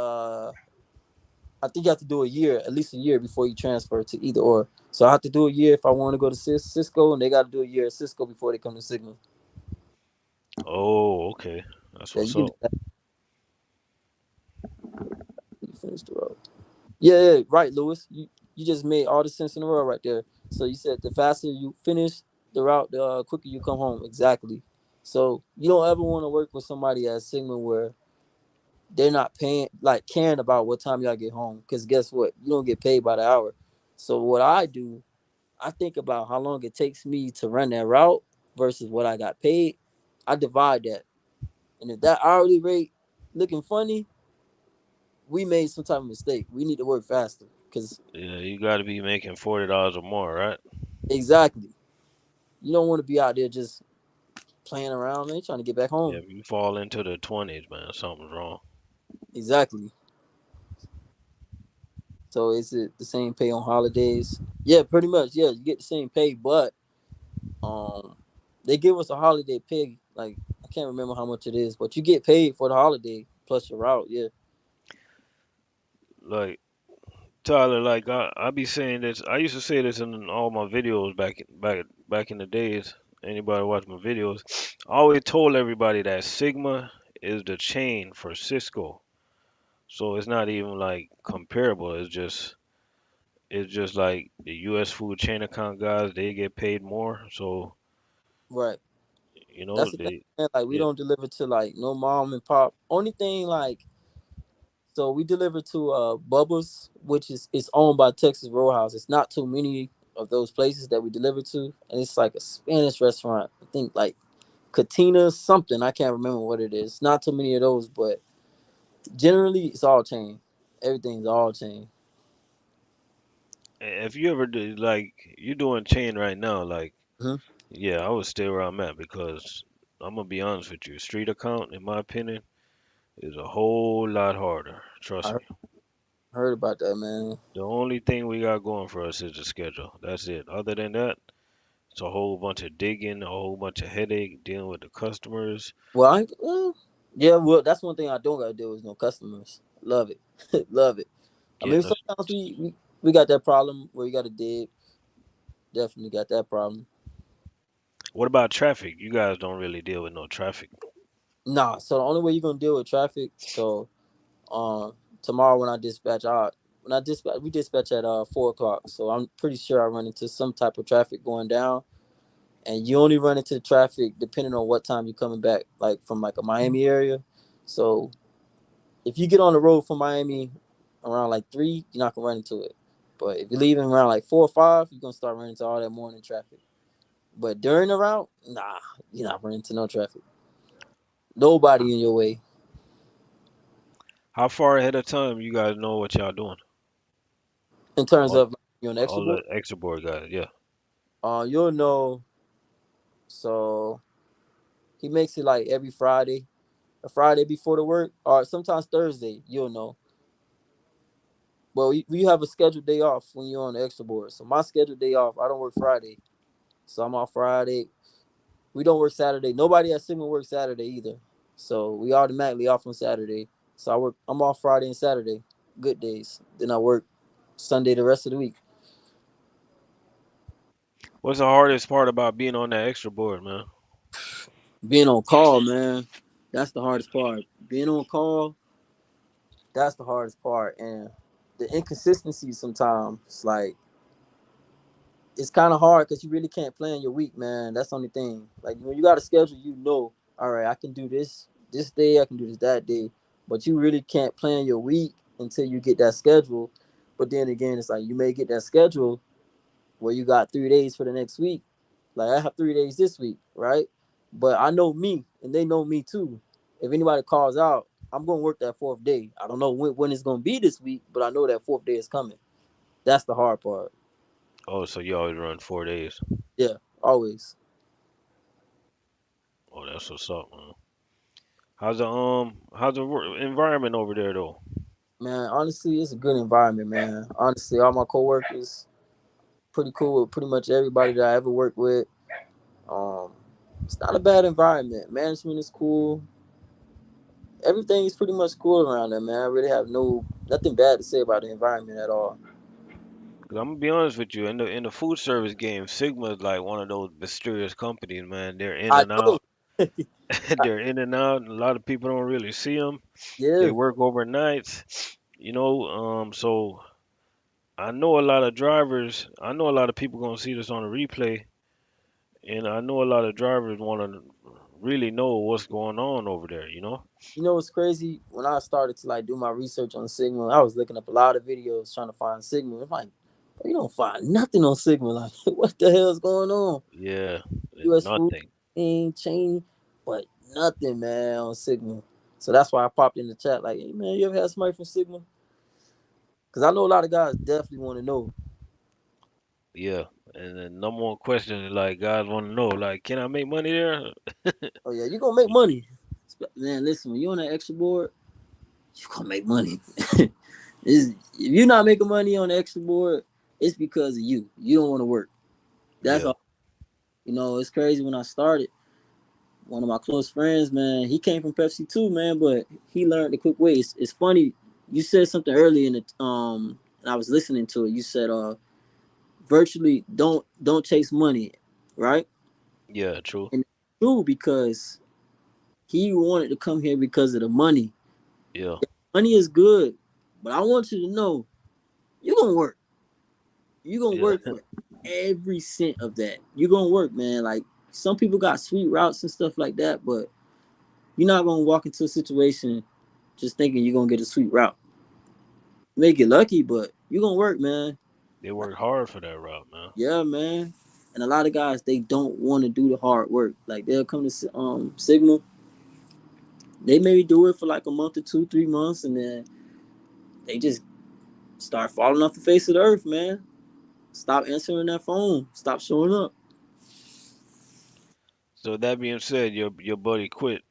I think you have to do a year, at least a year before you transfer to either or. So I have to do a year if I want to go to Cisco, and they got to do a year at Cisco before they come to Sigma. Oh, okay. That's Yeah, what's you can do up. that when you finish the road. Yeah, yeah, right, Lewis. You just made all the sense in the world right there. So you said the faster you finish the route, the quicker you come home. Exactly. So you don't ever want to work with somebody at Sigma where they're not paying, like caring about what time y'all get home. Because guess what? You don't get paid by the hour. So what I do, I think about how long it takes me to run that route versus what I got paid. I divide that, and if that hourly rate looking funny, we made some type of mistake. We need to work faster. Because Yeah, you got to be making $40 or more, right? exactly, you don't want to be out there just playing around, man. You're trying to get back Yeah, home. if you fall into the 20s, man, something's wrong. Exactly. So is it the same pay on holidays? Yeah, pretty much. Yeah, you get the same pay, but um, they give us a holiday pay. Like I can't remember how much it is, but you get paid for the holiday plus your route. Yeah. Like Tyler, like I be saying this. I used to say this in all my videos back in the days. Anybody watch my videos? I always told everybody that Sigma is the chain for Cisco. So it's not even like comparable. It's just like the U.S. food chain account guys. They get paid more. So Right. That's the thing, they man. Like we yeah. don't deliver to like no mom and pop. Only thing like so we deliver to Bubba's, which is it's owned by Texas Roadhouse. It's not too many of those places that we deliver to, and it's like a Spanish restaurant. I think like Katina something. I can't remember what it is. Not too many of those, but generally it's all chain. Everything's all chain. If you ever do like you're doing chain right now, like Hmm. yeah, I would stay where I'm at because I'm gonna be honest with you. Street account, in my opinion, is a whole lot harder. I Trust heard, me. heard about that, man. The only thing we got going for us is the schedule. That's it. Other than that, it's a whole bunch of digging, a whole bunch of headache dealing with the customers, Well, yeah, well, that's one thing I don't gotta deal with no customers. Love it, love it. I mean, getting us. sometimes we got that problem where you got to dig. Definitely got that problem. What about traffic? You guys don't really deal with no traffic. Nah, so the only way you're gonna deal with traffic. So tomorrow when I dispatch we dispatch at 4 o'clock. So I'm pretty sure I run into some type of traffic going down, and you only run into traffic depending on what time you're coming back, like from like a Miami area. So if you get on the road from Miami around like 3, you're not gonna run into it. But if you're leaving around like 4 or 5, you're gonna start running into all that morning traffic. But during the route, nah, you're not running into no traffic. Nobody in your way. How far ahead of time you guys know what y'all doing? In terms All, of like, you're on the extra all board, the extra board guys, yeah. you'll know. So he makes it like every Friday, a Friday before the work, or sometimes Thursday. You'll know. Well, we have a scheduled day off when you're on the extra board. So my scheduled day off, I don't work Friday, so I'm off Friday. We don't work Saturday. Nobody at Sigma works Saturday either. So we automatically off on Saturday. So I'm off Friday and Saturday, good days. Then I work Sunday the rest of the week. What's the hardest part about being on that extra board, man? Being on call, man, that's the hardest part. Being on call, that's the hardest part. And the inconsistency sometimes, like it's kind of hard because you really can't plan your week, man. That's the only thing. Like when you got a schedule, you know, all right, I can do this day, I can do this that day, but you really can't plan your week until you get that schedule. But then again, it's like you may get that schedule where you got 3 days for the next week. Like I have 3 days this week, right? But I know me, and they know me too. If anybody calls out, I'm gonna work that fourth day. I don't know when it's gonna be this week, but I know that fourth day is coming. That's the hard part. Oh, so you always run 4 days. Yeah, always. Oh, that's what's up, man. How's the environment over there though? Man, honestly, it's a good environment, man. Honestly, all my coworkers pretty cool with pretty much everybody that I ever worked with. Um, it's not a bad environment. Management is cool. Everything's pretty much cool around there, man. I really have nothing bad to say about the environment at all. 'Cause I'm gonna be honest with you, in the food service game, Sigma is like one of those mysterious companies, man. They're in I and know. out. They're in and out. And a lot of people don't really see them. They Yeah, work overnights, so I know a lot of drivers. I know a lot of people gonna see this on the replay, and I know a lot of drivers want to really know what's going on over there. you know what's crazy? When I started to like do my research on Sigma, I was looking up a lot of videos trying to find Sigma. I'm like, bro, you don't find nothing on Sigma. Like, what the hell's going on? Yeah, U.S. food nothing. chain, but nothing, man, on Sigma. So that's why I popped in the chat like, hey man, you ever had somebody from Sigma? Because I know a lot of guys definitely want to know. Yeah, and the number one question is like, guys want to know, like, can I make money there? Oh yeah, you gonna make money, man. Listen, when you on that extra board, you gonna make money. If you're not making money on the extra board, it's because of you. You don't want to work. That's Yeah, all. You know, it's crazy. When I started, one of my close friends, man, he came from Pepsi too, man, but he learned the quick way. It's funny. You said something early in the and I was listening to it. You said virtually don't chase money, right? yeah, true. And it's true because he wanted to come here because of the money. Yeah, Money is good, but I want you to know you're gonna work. You're gonna yeah, work for every cent of that. You're gonna work, man. Like some people got sweet routes and stuff like that, but you're not gonna walk into a situation just thinking you're gonna get a sweet route. You may get lucky, but you're gonna work, man. they Like, work hard for that route, man. yeah, man. And a lot of guys they don't want to do the hard work. Like they'll come to Sigma, they maybe do it for like a month or two, 3 months, and then they just start falling off the face of the earth, man. Stop answering that phone. Stop showing up. So that being said, your buddy quit.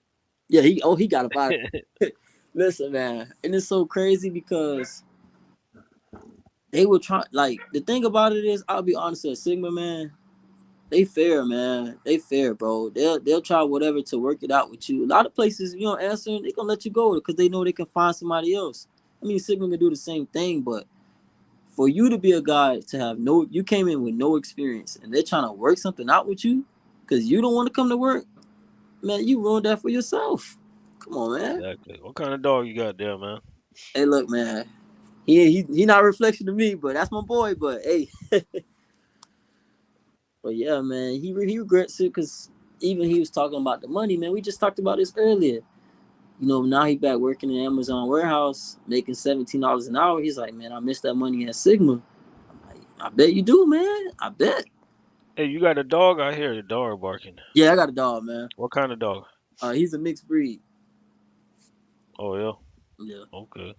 Yeah, he got about it. Listen, man, and it's so crazy because they were trying. Like the thing about it is, I'll be honest, at Sigma, man, they fair, man. They fair, bro. They'll try whatever to work it out with you. A lot of places, if you don't answer, they gonna let you go because they know they can find somebody else. I mean, Sigma can do the same thing, but for you to be a guy to have no, you came in with no experience, and they're trying to work something out with you because you don't want to come to work, man. You ruined that for yourself. Come on, man. Exactly. What kind of dog you got there, man? Hey, look, man. He not a reflection of me, but that's my boy. But hey, but yeah, man, he regrets it because even he was talking about the money, man. We just talked about this earlier. You know, now he back working in Amazon warehouse, making $17 an hour. He's like, man, I miss that money at Sigma. I'm like, I bet you do, man. I bet. Hey, you got a dog? I hear the dog barking. Yeah, I got a dog, man. What kind of dog? He's a mixed breed. Oh yeah. Yeah. Okay,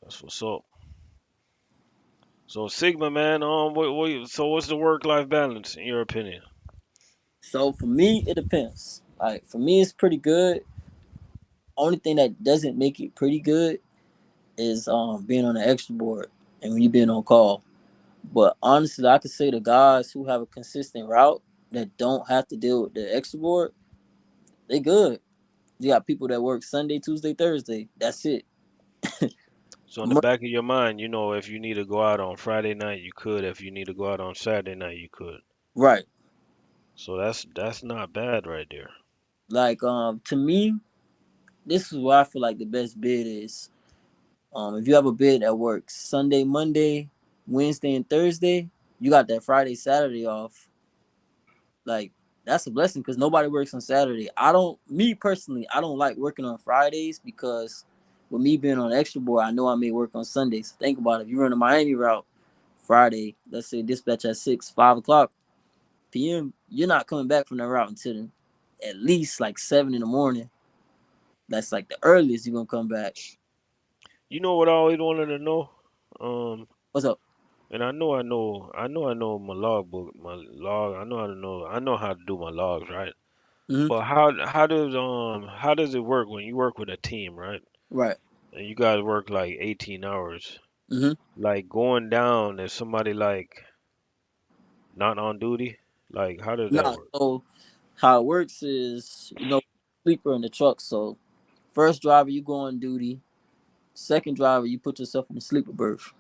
that's what's up. So Sigma, man. So what's the work-life balance in your opinion? So for me, it depends. Like for me, it's pretty good. Only thing that doesn't make it pretty good is being on the extra board and when you being on call. But honestly, I could say the guys who have a consistent route that don't have to deal with the extra board, they good. You got people that work Sunday, Tuesday, Thursday. That's it. So in the back of your mind, if you need to go out on Friday night, you could. If you need to go out on Saturday night, you could. Right. So that's not bad right there. Like to me, this is where I feel like the best bid is. If you have a bid that works Sunday, Monday, Wednesday, and Thursday, you got that Friday, Saturday off. Like that's a blessing because nobody works on Saturday. Me personally, I don't like working on Fridays because with me being on the extra board, I know I may work on Sundays. Think about it. If you run a Miami route Friday, let's say dispatch at 5 o'clock p.m., you're not coming back from that route until at least like 7 in the morning. That's like the earliest you're gonna come back. You know what I always wanted to know? Um, What's up? and I know my logbook, my log. I know how to do my logs, right? Hmm. But how does it work when you work with a team, right? Right. And you guys work like 18 hours. Hmm. Like going down, is somebody like not on duty? Like how does that Nah. work? So how it works is, sleeper in the truck. So first driver, you go on duty. Second driver, you put yourself in the sleeper berth.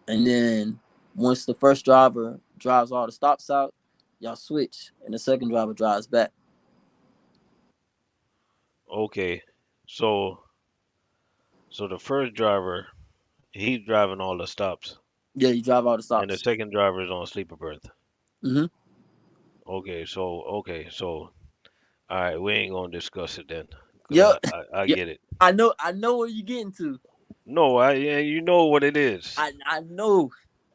And then once the first driver drives all the stops out, y'all switch, and the second driver drives back. Okay. So so the first driver, he's driving all the stops, Yeah, you drive all the and the stops. second driver is on sleeper berth. Hmm. Okay, so all right, we ain't gonna discuss it then, cause Yep. I Yep. get it. I know where you're getting to. No, I yeah, you know what it is. I know.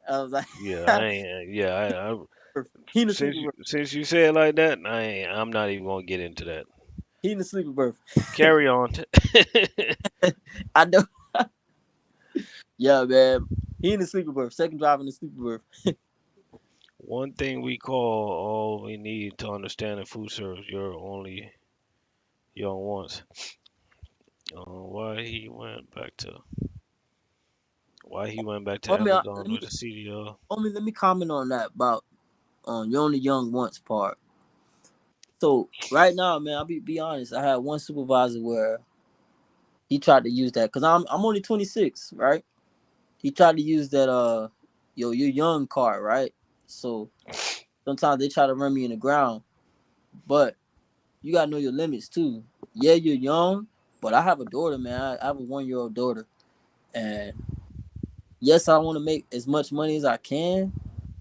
I was like, Yeah, I ain't. Yeah, I he in the since sleeper berth. since you say it like that, I'm not even gonna get into that. He in the sleeper berth. Carry on. I know. Yeah, man. He in the sleeper berth. Second driver in the sleeper berth. One thing we call all we need to understand in food service, you're only young once. Why he went back to Amazon Let me with the CDL? let me comment on that about you only young once part. So right now, man, I'll be honest. I had one supervisor where he tried to use that because I'm only 26, right? He tried to use that you're young card, right? So sometimes they try to run me in the ground, but you gotta know your limits too. Yeah, you're young, but I have a daughter, man. I have a 1 year old daughter, and yes, I want to make as much money as I can,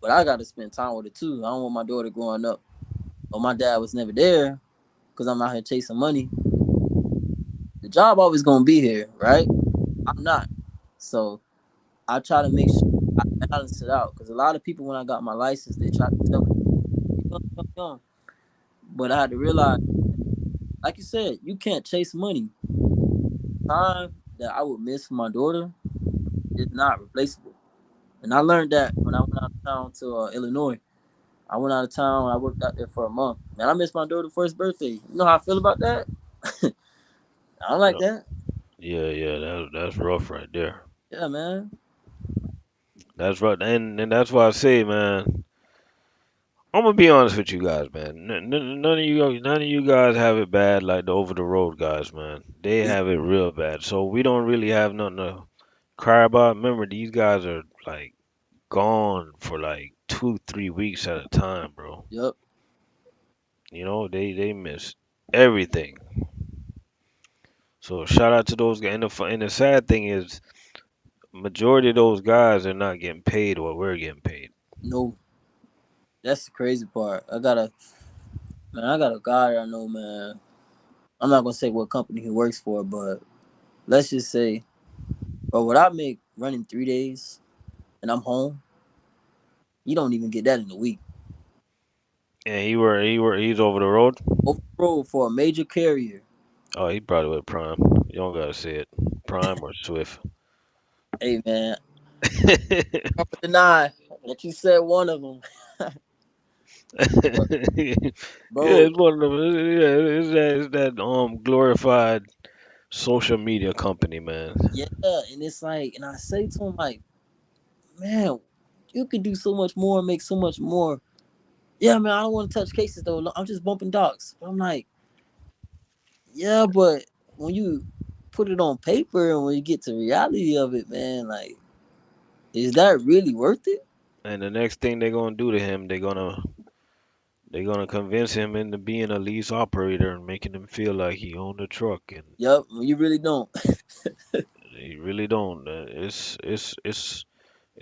but I got to spend time with her too. I don't want my daughter growing up, oh, my dad was never there because I'm out here chasing money. The job always gonna be here, right? I'm not, so I try to make sure I balance it out because a lot of people when I got my license, they try to tell me young, young, young, but I had to realize, like you said, you can't chase money. Time that I would miss for my daughter is not replaceable, and I learned that when I went out of town to Illinois. I went out of town. I worked out there for a month. Man, I missed my daughter's first birthday. You know how I feel about that? I don't like Yeah, that. yeah, that's rough right there. Yeah, man. That's right, and that's why I say, man. I'm gonna be honest with you guys, man. None of you guys have it bad like the over the road guys, man. They It's, have it real bad. So we don't really have nothing to cry about. Remember, these guys are like gone for like 2, 3 weeks at a time, bro. yep. You know, they miss everything. So shout out to those guys. And the sad thing is, majority of those guys are not getting paid what we're getting paid. No, that's the crazy part. I got a guy I know, man. I'm not gonna say what company he works for, but let's just say, bro, what I make running 3 days and I'm home, you don't even get that in a week. And he's over the road. Over the road for a major carrier. Oh, he probably with Prime. You don't gotta say it. Prime or Swift. Hey, man, I don't deny that you said one of them, but Yeah, bro, it's one of them. It's that glorified social media company, man. yeah, and it's like, and I say to him like, man, you could do so much more, make so much more. Yeah, man, I don't want to touch cases though. I'm just bumping docs. I'm like, yeah, but when you put it on paper and when you get to reality of it, man, like, is that really worth it? And the next thing they're gonna do to him, they're gonna convince him into being a lease operator and making him feel like he owned a truck, and Yep, you really don't. he really don't. It's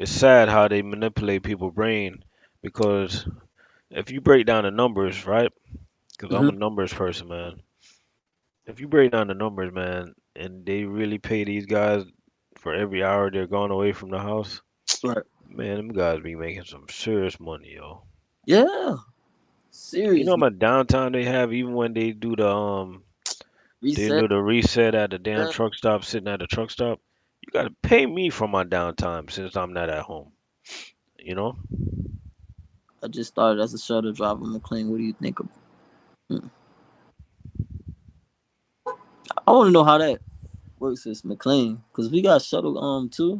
sad how they manipulate people's brain because if you break down the numbers, right? Because I'm Hmm. a numbers person, man. If you break down the numbers, man, and they really pay these guys for every hour they're gone away from the house, Right. man, them guys be making some serious money, yo. Yeah, You know how seriously. much downtime they have even when they Reset. do the reset at the damn Yeah. truck stop, sitting at the truck stop. You gotta pay me for my downtime since I'm not at home. You know? I just started as a shuttle driver, McLean. What do you think of? Mm. I want to know how that works at McLean because we got shuttle too.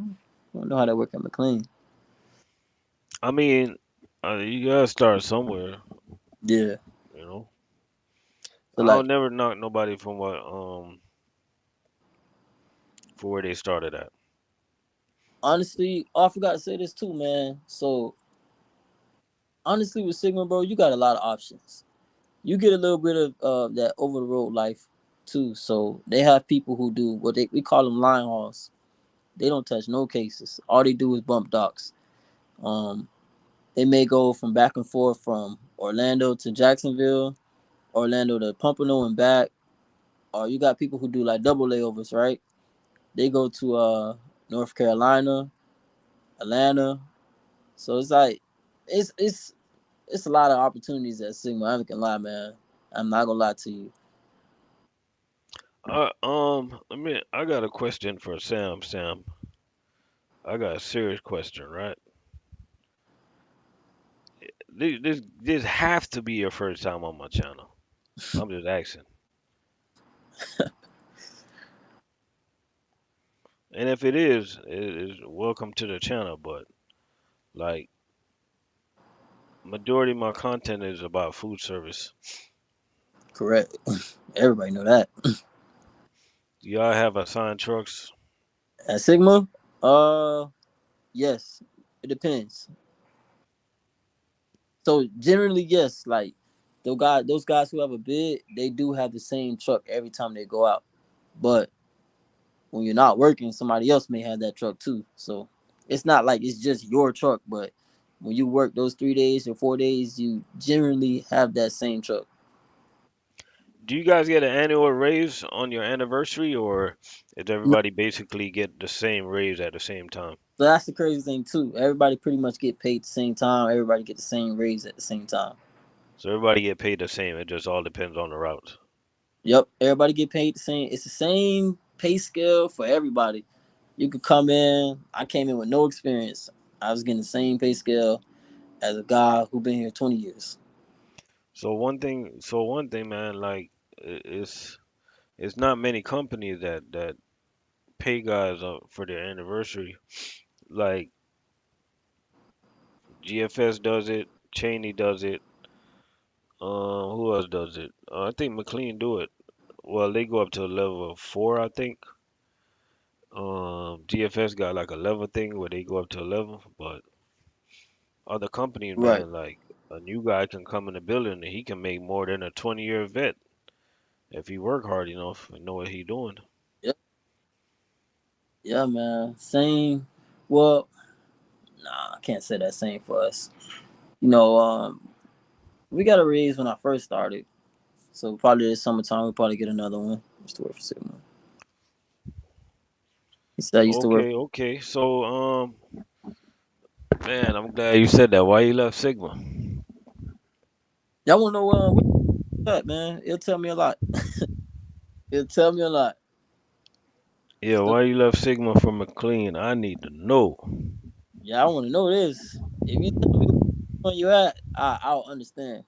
I want to know how that work at McLean. I mean, you gotta start somewhere, Yeah. you know. So I'll like never knock nobody from what for where they started at. honestly, oh, I forgot to say this too, man. So honestly, with Sigma, bro, you got a lot of options. You get a little bit of that over the road life too. So they have people who do what we call them line hauls. They don't touch no cases. All they do is bump docks. Um, they may go from back and forth from Orlando to Jacksonville, Orlando to Pompano and back. Or you got people who do like double layovers, right? They go to North Carolina, Atlanta. So it's like it's it's it's a lot of opportunities at Sigma. I ain't gonna lie, man. I'm not gonna lie to you. I got a question for Sam. Sam, I got a serious question, right? This have to be your first time on my channel. I'm just asking. And if it is welcome to the channel. But like majority of my content is about food service. Correct. Everybody know that. Do y'all have assigned trucks? At Sigma, uh, yes, it depends. So generally, yes, like those guys who have a bid, they do have the same truck every time they go out. But when you're not working, somebody else may have that truck too. So it's not like it's just your truck, but when you work those 3 days or 4 days, you generally have that same truck. Do you guys get an annual raise on your anniversary, or is No, everybody basically get the same raise at the same time? so that's the crazy thing too. Everybody pretty much get paid the same time. Everybody get the same raise at the same time. So everybody get paid the same. It just all depends on the routes. Yep, everybody get paid the same. It's the same pay scale for everybody. You could come in. I came in with no experience. I was getting the same pay scale as a guy who been here 20 years. So one thing, man, like it's not many companies that pay guys for their anniversary. Like GFS does it, Cheney does it. Who else does it? I think McLean do it. Well, they go up to a level of 4, I think. GFS got like a level thing where they go up to a level, but other companies, Right. man, like a new guy can come in the building and he can make more than a 20-year vet if he work hard enough and know what he doing. Yep. Yeah, man. Same. Well, nah, I can't say that same for us. You know, we got a raise when I first started. So probably this summertime we'll probably get another one. I used to work for Sigma. He said I used to work. Okay, okay. So, man, I'm glad you said that. Why you left Sigma? Y'all wanna know where at, man? It'll tell me a lot. It'll tell me a lot. Yeah, So why you left Sigma for McLean? I need to know. yeah, I wanna know this. If you tell me where you at, I'll understand.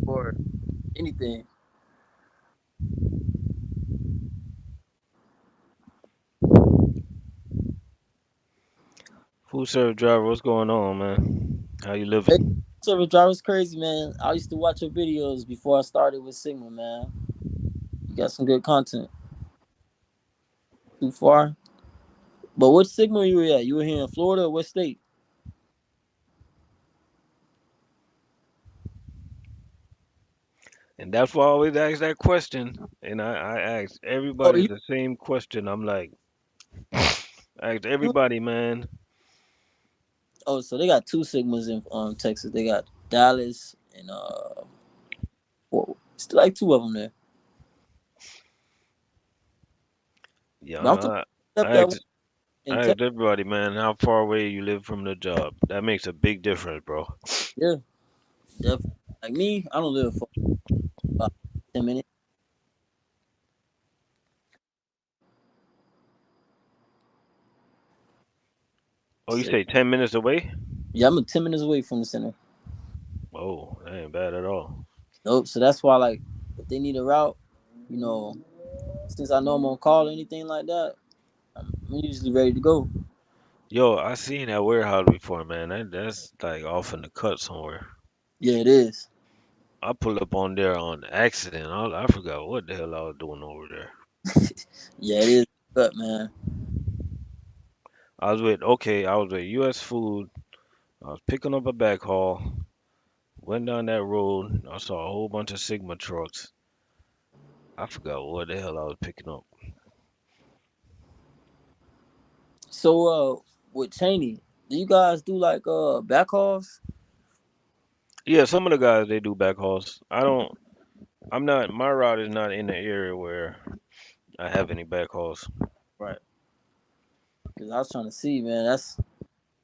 Before anything. Food service driver, what's going on, man? How you Hey, living? service driver's crazy, man. I used to watch your videos before I started with Sigma, man. You got some good content. Too far. But what Sigma you were at? You were here in Florida or what state? And that's why I always ask that question. And I ask Oh, everybody the same question. I'm like, I ask you everybody, man. oh, so they got two Sigmas in Texas. They got Dallas and still like two of them there. Yeah, But I'm talking about I that one ask in I Texas. ask everybody, man, how far away you live from the job. That makes a big difference, bro. Yeah, definitely. Like me, I don't live for about 10 minutes. Oh, you So, say 10 minutes away? yeah, I'm 10 minutes away from the center. Oh, that ain't bad at all. Nope. So that's why, like, if they need a route, you know, since I know I'm on call or anything like that, I'm usually ready to go. Yo, I seen that warehouse before, man. That's like off in the cut somewhere. Yeah, it is. I pulled up on there on accident. I forgot what the hell I was doing over there. Yeah, it is. But man, I was with US Food. I was picking up a back haul. Went down that road. I saw a whole bunch of Sigma trucks. I forgot what the hell I was picking up. so with Cheney, do you guys do like backhauls? Yeah, some of the guys they do back hauls. I don't. I'm not. My route is not in the area where I have any back hauls. Right. Because I was trying to see, man.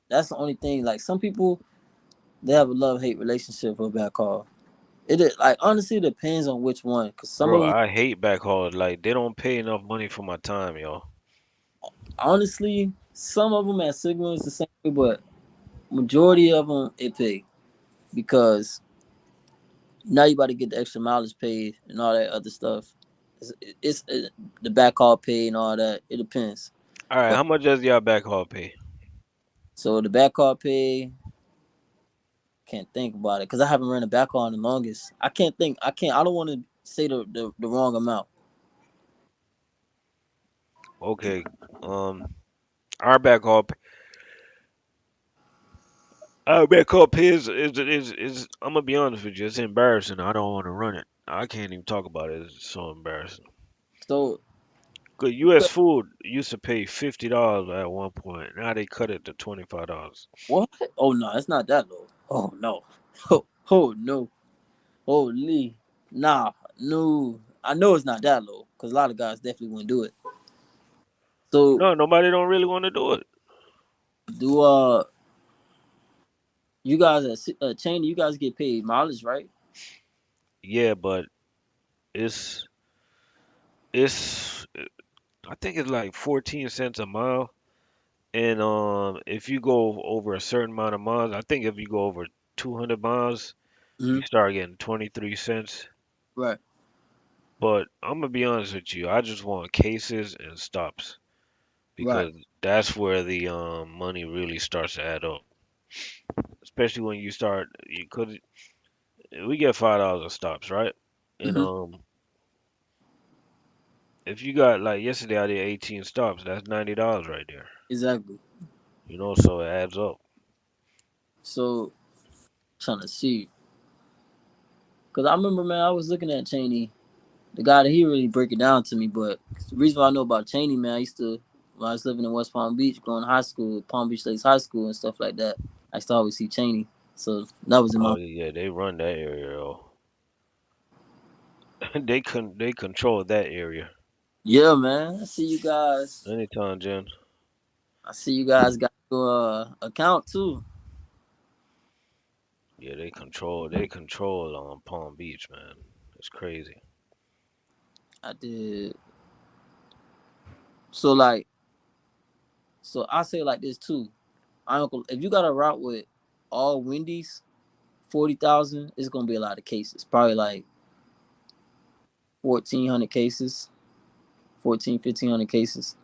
That's the only thing. Like some people, they have a love hate relationship with backhaul. Like honestly, it depends on which one. Cause some of Bro, them, I hate back hauls. Like they don't pay enough money for my time, yo. honestly, some of them at Sygma is the same way, but majority of them it pay because now you about to get the extra mileage paid and all that other stuff. It's the backhaul pay and all that. It depends. All right, But how much does y'all back haul pay? so the backhaul pay, can't think about it because I haven't run a backhaul in the longest. I can't think. I can't. I don't want to say the wrong amount. Okay, our back haul, our back haul pay is. I'm gonna be honest with you, it's embarrassing. I don't want to run it. I can't even talk about it. It's so embarrassing. So Good U.S. Food used to pay $50 at one point. Now they cut it to $25. what? Oh no, it's not that low. Oh no. Oh no. Holy. Nah. No. I know it's not that low because a lot of guys definitely wouldn't do it. So No, nobody don't really want to do it. do you guys at Cheney, you guys get paid mileage, right? Yeah, but it's it's I think it's like 14 cents a mile. And if you go over a certain amount of miles, I think if you go over 200 miles, you Hmm. start getting 23 cents. Right. But I'm gonna be honest with you, I just want cases and stops Right. because that's where the money really starts to add up. Especially when you start, you could we get $5 a stops, right? And Hmm. if you got like yesterday I did 18 stops, that's $90 right there. Exactly. So it adds up. So trying to see because I remember, man, I was looking at Cheney, the guy that he really break it down to me. But the reason why I know about Cheney, man, I used to when I was living in West Palm Beach, going to high school, Palm Beach Lakes High School and stuff like that. I used to always see Cheney, so that was in Oh my yeah, they run that area. Though. They control that area. yeah, man. I see you guys. Anytime, Jen. I see you guys got your account too. Yeah, they control Palm Beach, man. It's crazy. I did. So like, so I say like this too. I don't. If you got a route with all Wendy's, 40,000, it's gonna be a lot of cases. Probably like 1,400 cases, 14, 1,500 cases.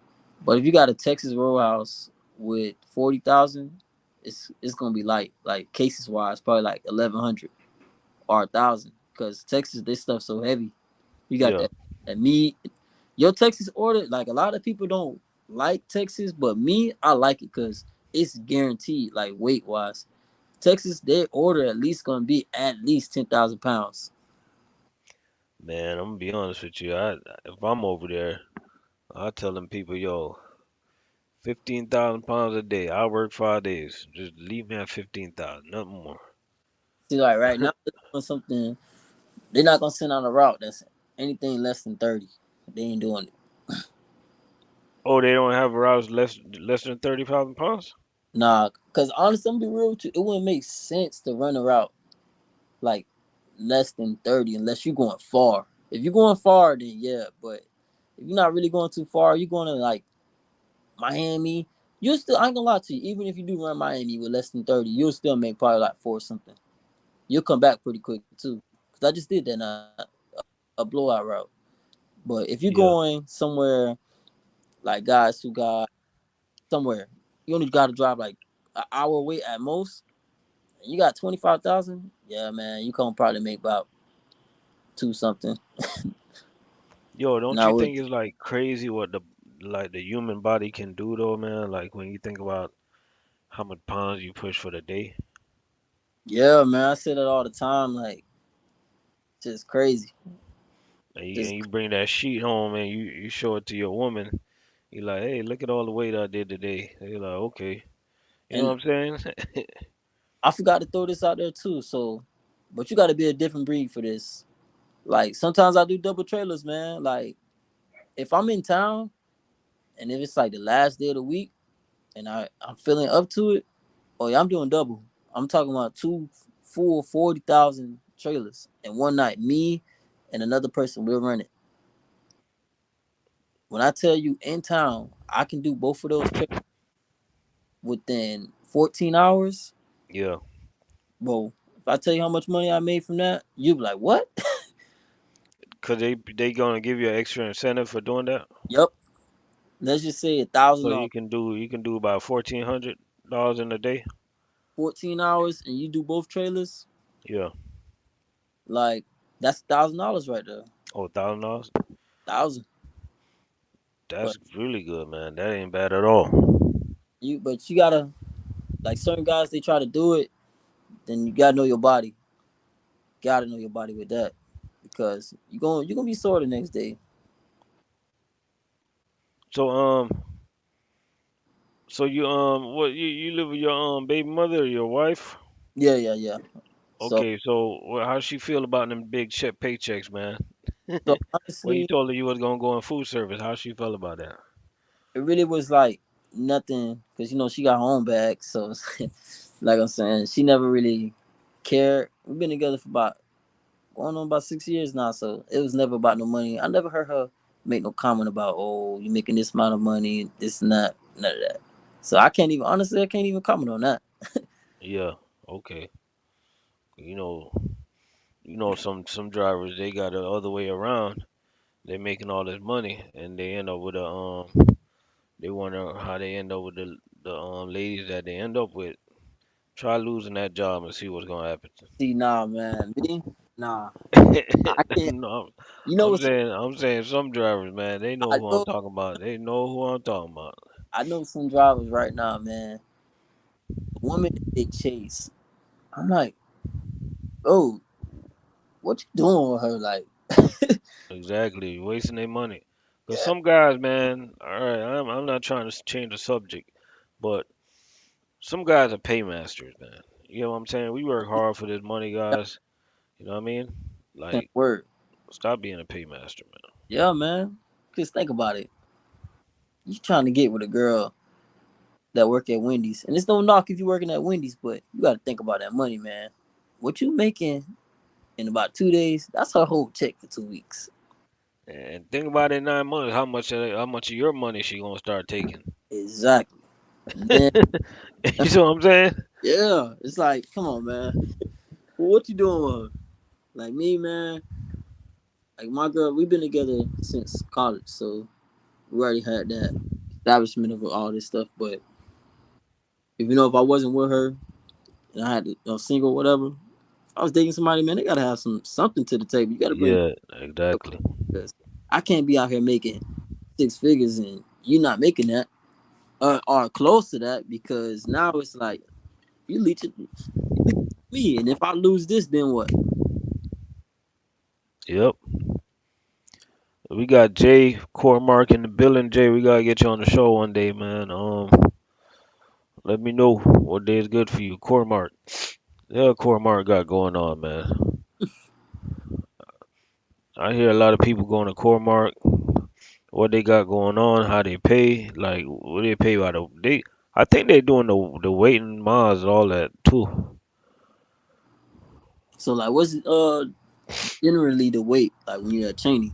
But if you got a Texas Roadhouse with 40,000, it's gonna be light. Like cases wise, probably like 1,100 or 1,000. Because Texas, this stuff so heavy. You got Yeah, that meat. Your Texas order, like a lot of people don't like Texas, but me, I like it because it's guaranteed. Like weight wise, Texas, their order at least gonna be at least 10,000 pounds. man. I'm gonna be honest with you. If I'm over there, I tell them people, yo, 15,000 pounds a day. I work 5 days. Just leave me at 15,000, nothing more. See, like right now, they're doing something. They're not gonna send out a route that's anything less than 30. They ain't doing it. Oh, they don't have routes less than 30,000 pounds. Nah, cause honestly, I'm gonna be real with you. It wouldn't make sense to run a route like less than 30 unless you're going far. If you're going far, then yeah. But if you're not really going too far, you're going to like Miami. You still, I ain't gonna lie to you. Even if you do run Miami with less than 30, you'll still make probably like four something. You'll come back pretty quick too. Cause I just did that not a while ago. a blowout route. But if you're Yeah. going somewhere like guys who got somewhere, you only got to drive like an hour away at most. You got 25,000. Yeah, man, you can probably make about two something. Yo, don't you Now with think it's like crazy what the human body can do though, man? Like when you think about how much pounds you push for the day, yeah, man, I say that all the time. Like just crazy. and Just you bring that sheet home and you show it to your woman, you like, hey, look at all the weight I did today. You're like, okay, you know and what I'm saying? I forgot to throw this out there too. So, but you got to be a different breed for this. Like sometimes I do double trailers, man. Like if I'm in town and if it's like the last day of the week and I'm feeling up to it, oh yeah, I'm doing double. I'm talking about two full 40,000 trailers in one night. Me and another person will run it. When I tell you in town, I can do both of those trailers within 14 hours. Yeah, Bro, if I tell you how much money I made from that, you'll be like, what? 'cause they gonna give you an extra incentive for doing that, Yep. Let's just say $1,000, so you can do about $1,400 in a day. 14 hours, and you do both trailers. Yeah. Like that's $1,000 right there. Oh, $1,000. 1,000. But That's really good, man. That ain't bad at all. but you gotta like certain guys they try to do it. Then you gotta know your body. Gotta know your body with that because you're gonna be sore the next day. So what you live with your baby mother or your wife? Yeah, yeah, yeah. So Okay, so how she feel about them big check paychecks, man? so Well, you honestly, told her you was gonna go in food service. How she felt about that? it really was like nothing because she got her own bag. So like I'm saying, she never really cared. We've been together for about going on about 6 years now, so it was never about no money. I never heard her make no comment about, oh, you making this amount of money, this and that, none of that. So I can't even honestly, I can't even comment on that. Yeah. Okay. You know, some drivers they got the other way around. They making all this money and they end up with a they wonder how they end up with the ladies that they end up with. Try losing that job and see what's gonna happen. See, nah, man, me, nah, I can't. No, You know what's? I'm saying some drivers, man, they know I who I'm know, talking about. They know who I'm talking about. I know some drivers right now, man. The woman that they chase, I'm like, oh, what you doing with her? Like, Exactly, wasting their money. Cause some guys, man, all right, I'm not trying to change the subject, but some guys are paymasters, man. You know what I'm saying? We work hard for this money, guys. You know what I mean? yeah, Like, word, stop being a paymaster, man. yeah, man. Cause think about it. You trying to get with a girl that work at Wendy's, and it's no knock if you working at Wendy's, but you got to think about that money, man. What you making in about 2 days? That's her whole check for 2 weeks. And think about it, in 9 months, how much of your money she gonna start taking? Exactly. And then You see what I'm saying? yeah, it's like, come on, man. Well, what you doing with her? Like me, man. Like my girl, we've been together since college, so we already had that establishment of all this stuff. But if I wasn't with her and I had to, single, whatever, if I was dating somebody, man, they gotta have something to the table. You gotta bring Yeah, exactly. because I can't be out here making six figures and you not making that or close to that because now it's like you leeching me, and if I lose this, then what? Yep. We got Jay Cormark in the building. Jay, we gotta get you on the show one day, man. Let me know what day is good for you, Cormark. Yeah, Cormark got going on, man. I hear a lot of people going to Cormark, what they got going on, how they pay, like what they pay by the they. I think they doing the waiting miles and all that too. So like, what's generally the weight like when you're at Cheney?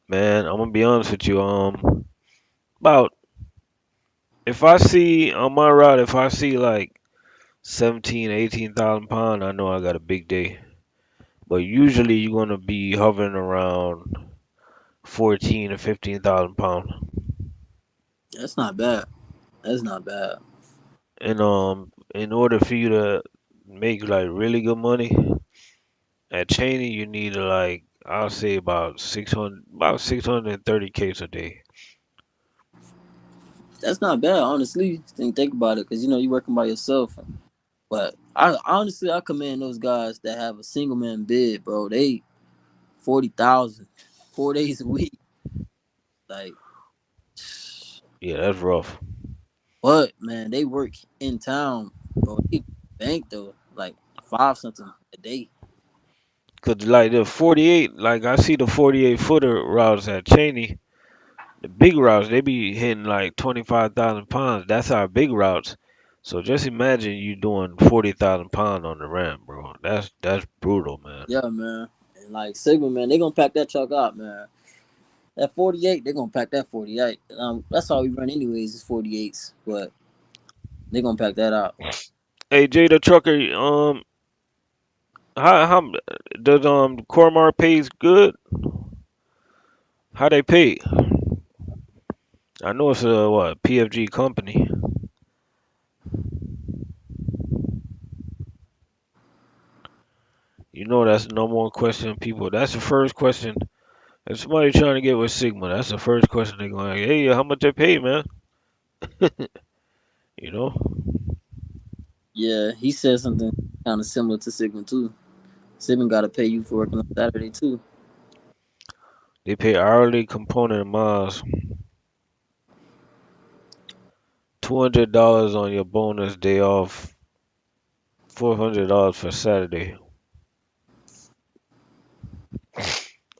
Man, I'm gonna be honest with you. About if I see on my route, if I see like 17, 18,000 pounds, I know I got a big day. but usually you're gonna be hovering around 14 to 15,000 pounds. That's not bad. That's not bad. And in order for you to make like really good money at Cheney, you need to like I'll say about 630 Ks a day. That's not bad, honestly. Think about it, because you're working by yourself. But I honestly I commend those guys that have a single man bid, bro. They 40,000, 4 days a week. Like, Yeah, that's rough. but man, they work in town, bro. They bank though, like five something a day. Cause like the 48, like I see the 48 footer routes at Cheney, the big routes they be hitting like 25,000 pounds. That's our big routes. So just imagine you doing 40,000 pounds on the ramp, bro. That's brutal, man. Yeah, man. And like Sygma, man, they gonna pack that truck out, man. That 48, they gonna pack that 48. That's all we run anyways is 48s, but they gonna pack that out. Hey Jay the trucker, how does Cormar pays good? How they pay? I know it's a what PFG company. You know that's the number one question people. That's the first question. If somebody trying to get with Sigma, that's the first question they're going. Hey, how much they pay, man? You know, Yeah, he said something kind of similar to Sigma too. Sigma gotta pay you for working on Saturday too. they pay hourly component miles, $200 on your bonus day off, $400 for Saturday.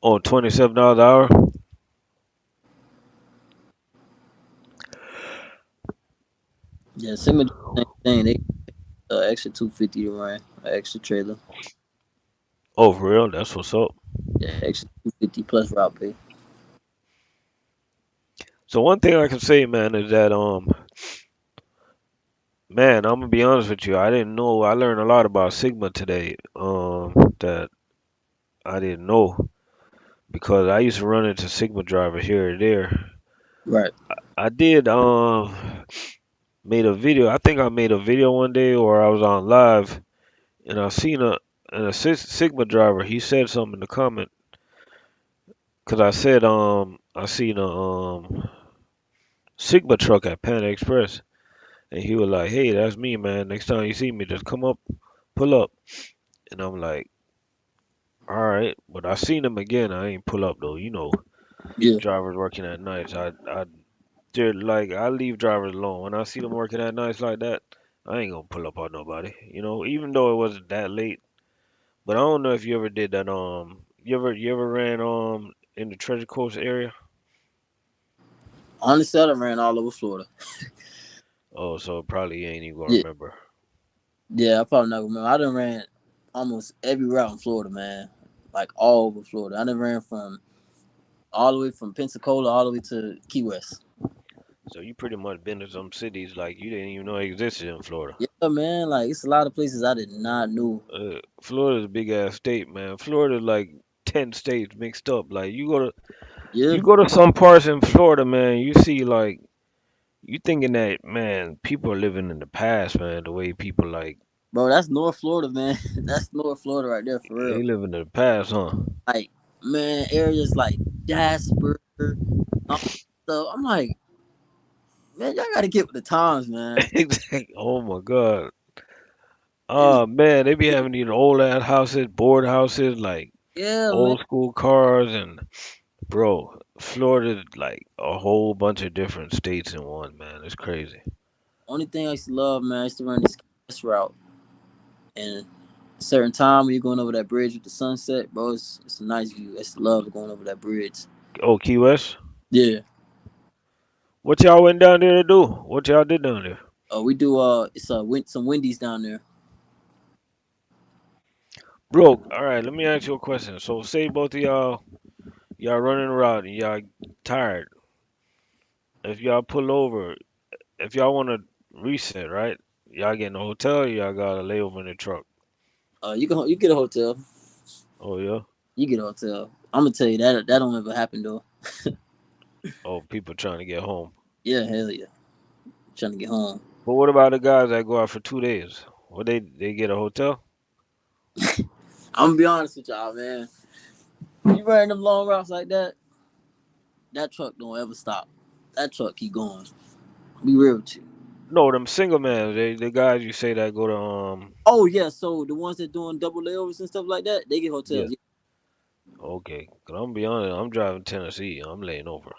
Oh, $27 an hour. Yeah, Sigma do the same thing. They extra 250 to run, an extra trailer. Oh, for real? That's what's up. Yeah, extra 250 plus route pay. So one thing I can say, man, is that man, I'm gonna be honest with you. I didn't know. I learned a lot about Sigma today. That I didn't know because I used to run into Sigma drivers here and there. Right. I did made a video. I think I made a video one day, or I was on live, and I seen a Sigma driver. He said something in the comment because I said I seen a Sigma truck at Panda Express, and he was like, "Hey, that's me, man. Next time you see me, just come up, pull up." And I'm like, "All right," but I seen him again. I ain't pull up though. You know, Yeah. drivers working at nights. They're like I leave drivers alone. When I see them working at nights like that, I ain't gonna pull up on nobody. You know, even though it wasn't that late. But I don't know if you ever did that. You ever ran in the Treasure Coast area? Honestly, I done ran all over Florida. Oh, so probably you ain't even gonna Yeah. remember. Yeah, I probably not gonna remember. I done ran almost every route in Florida, man. Like all over Florida. I done ran from all the way from Pensacola all the way to Key West. So you pretty much been to some cities like you didn't even know existed in Florida. Yeah, man. Like it's a lot of places I did not know. Florida's a big ass state, man. Florida's like 10 states mixed up. Like Yeah, you go to some parts in Florida, man. You see like you thinking that man, people are living in the past, man. The way people like bro. That's North Florida, man. That's North Florida right there for they real. living in the past, huh? Like, man, areas like Jasper, so I'm like, man, y'all gotta get with the times, man. Exactly. Oh my God. It's, Oh man, they be having these old ass houses, board houses, like yeah, man. old school cars, and bro, Florida's like a whole bunch of different states in one, man. It's crazy. Only thing I used to love, man, I used to run this route, and a certain time when you're going over that bridge with the sunset, bro, it's a nice view. I used to love going over that bridge. Oh, Key West. Yeah. What y'all went down there to do? What y'all did down there, We do it's some Wendy's down there. bro? All right, let me ask you a question. So, say both of y'all running around and y'all tired. If y'all pull over, if y'all want to reset, right? Y'all get in a hotel, y'all gotta lay over in the truck. You get a hotel. Oh yeah. You get a hotel. I'm gonna tell you that don't ever happen though. Oh, people trying to get home. Yeah, hell yeah. Trying to get home. But what about the guys that go out for 2 days? Well, they get a hotel? I'm gonna be honest with y'all, man. You running them long routes like that, that truck don't ever stop. That truck keep going. Be real with you. No, them single men, the guys you say that go to Oh yeah, so the ones that doing double layovers and stuff like that, they get yeah. hotels. Okay. 'Cause I'm gonna be honest, I'm driving Tennessee. I'm laying over.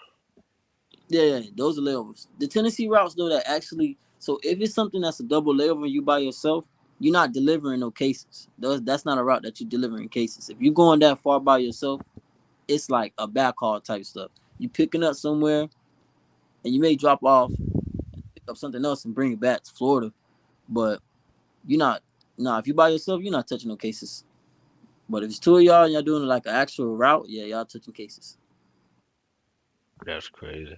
Yeah, those are layovers. The Tennessee routes though that actually, so if it's something that's a double layover and you by yourself, you're not delivering no cases. That's not a route that you're delivering cases. If you're going that far by yourself, it's like a backhaul type stuff. You picking up somewhere and you may drop off, pick up something else and bring it back to Florida, but you're not. Nah, if you by yourself, you're not touching no cases. But if it's two of y'all and y'all doing like an actual route, yeah, y'all touching cases. That's crazy.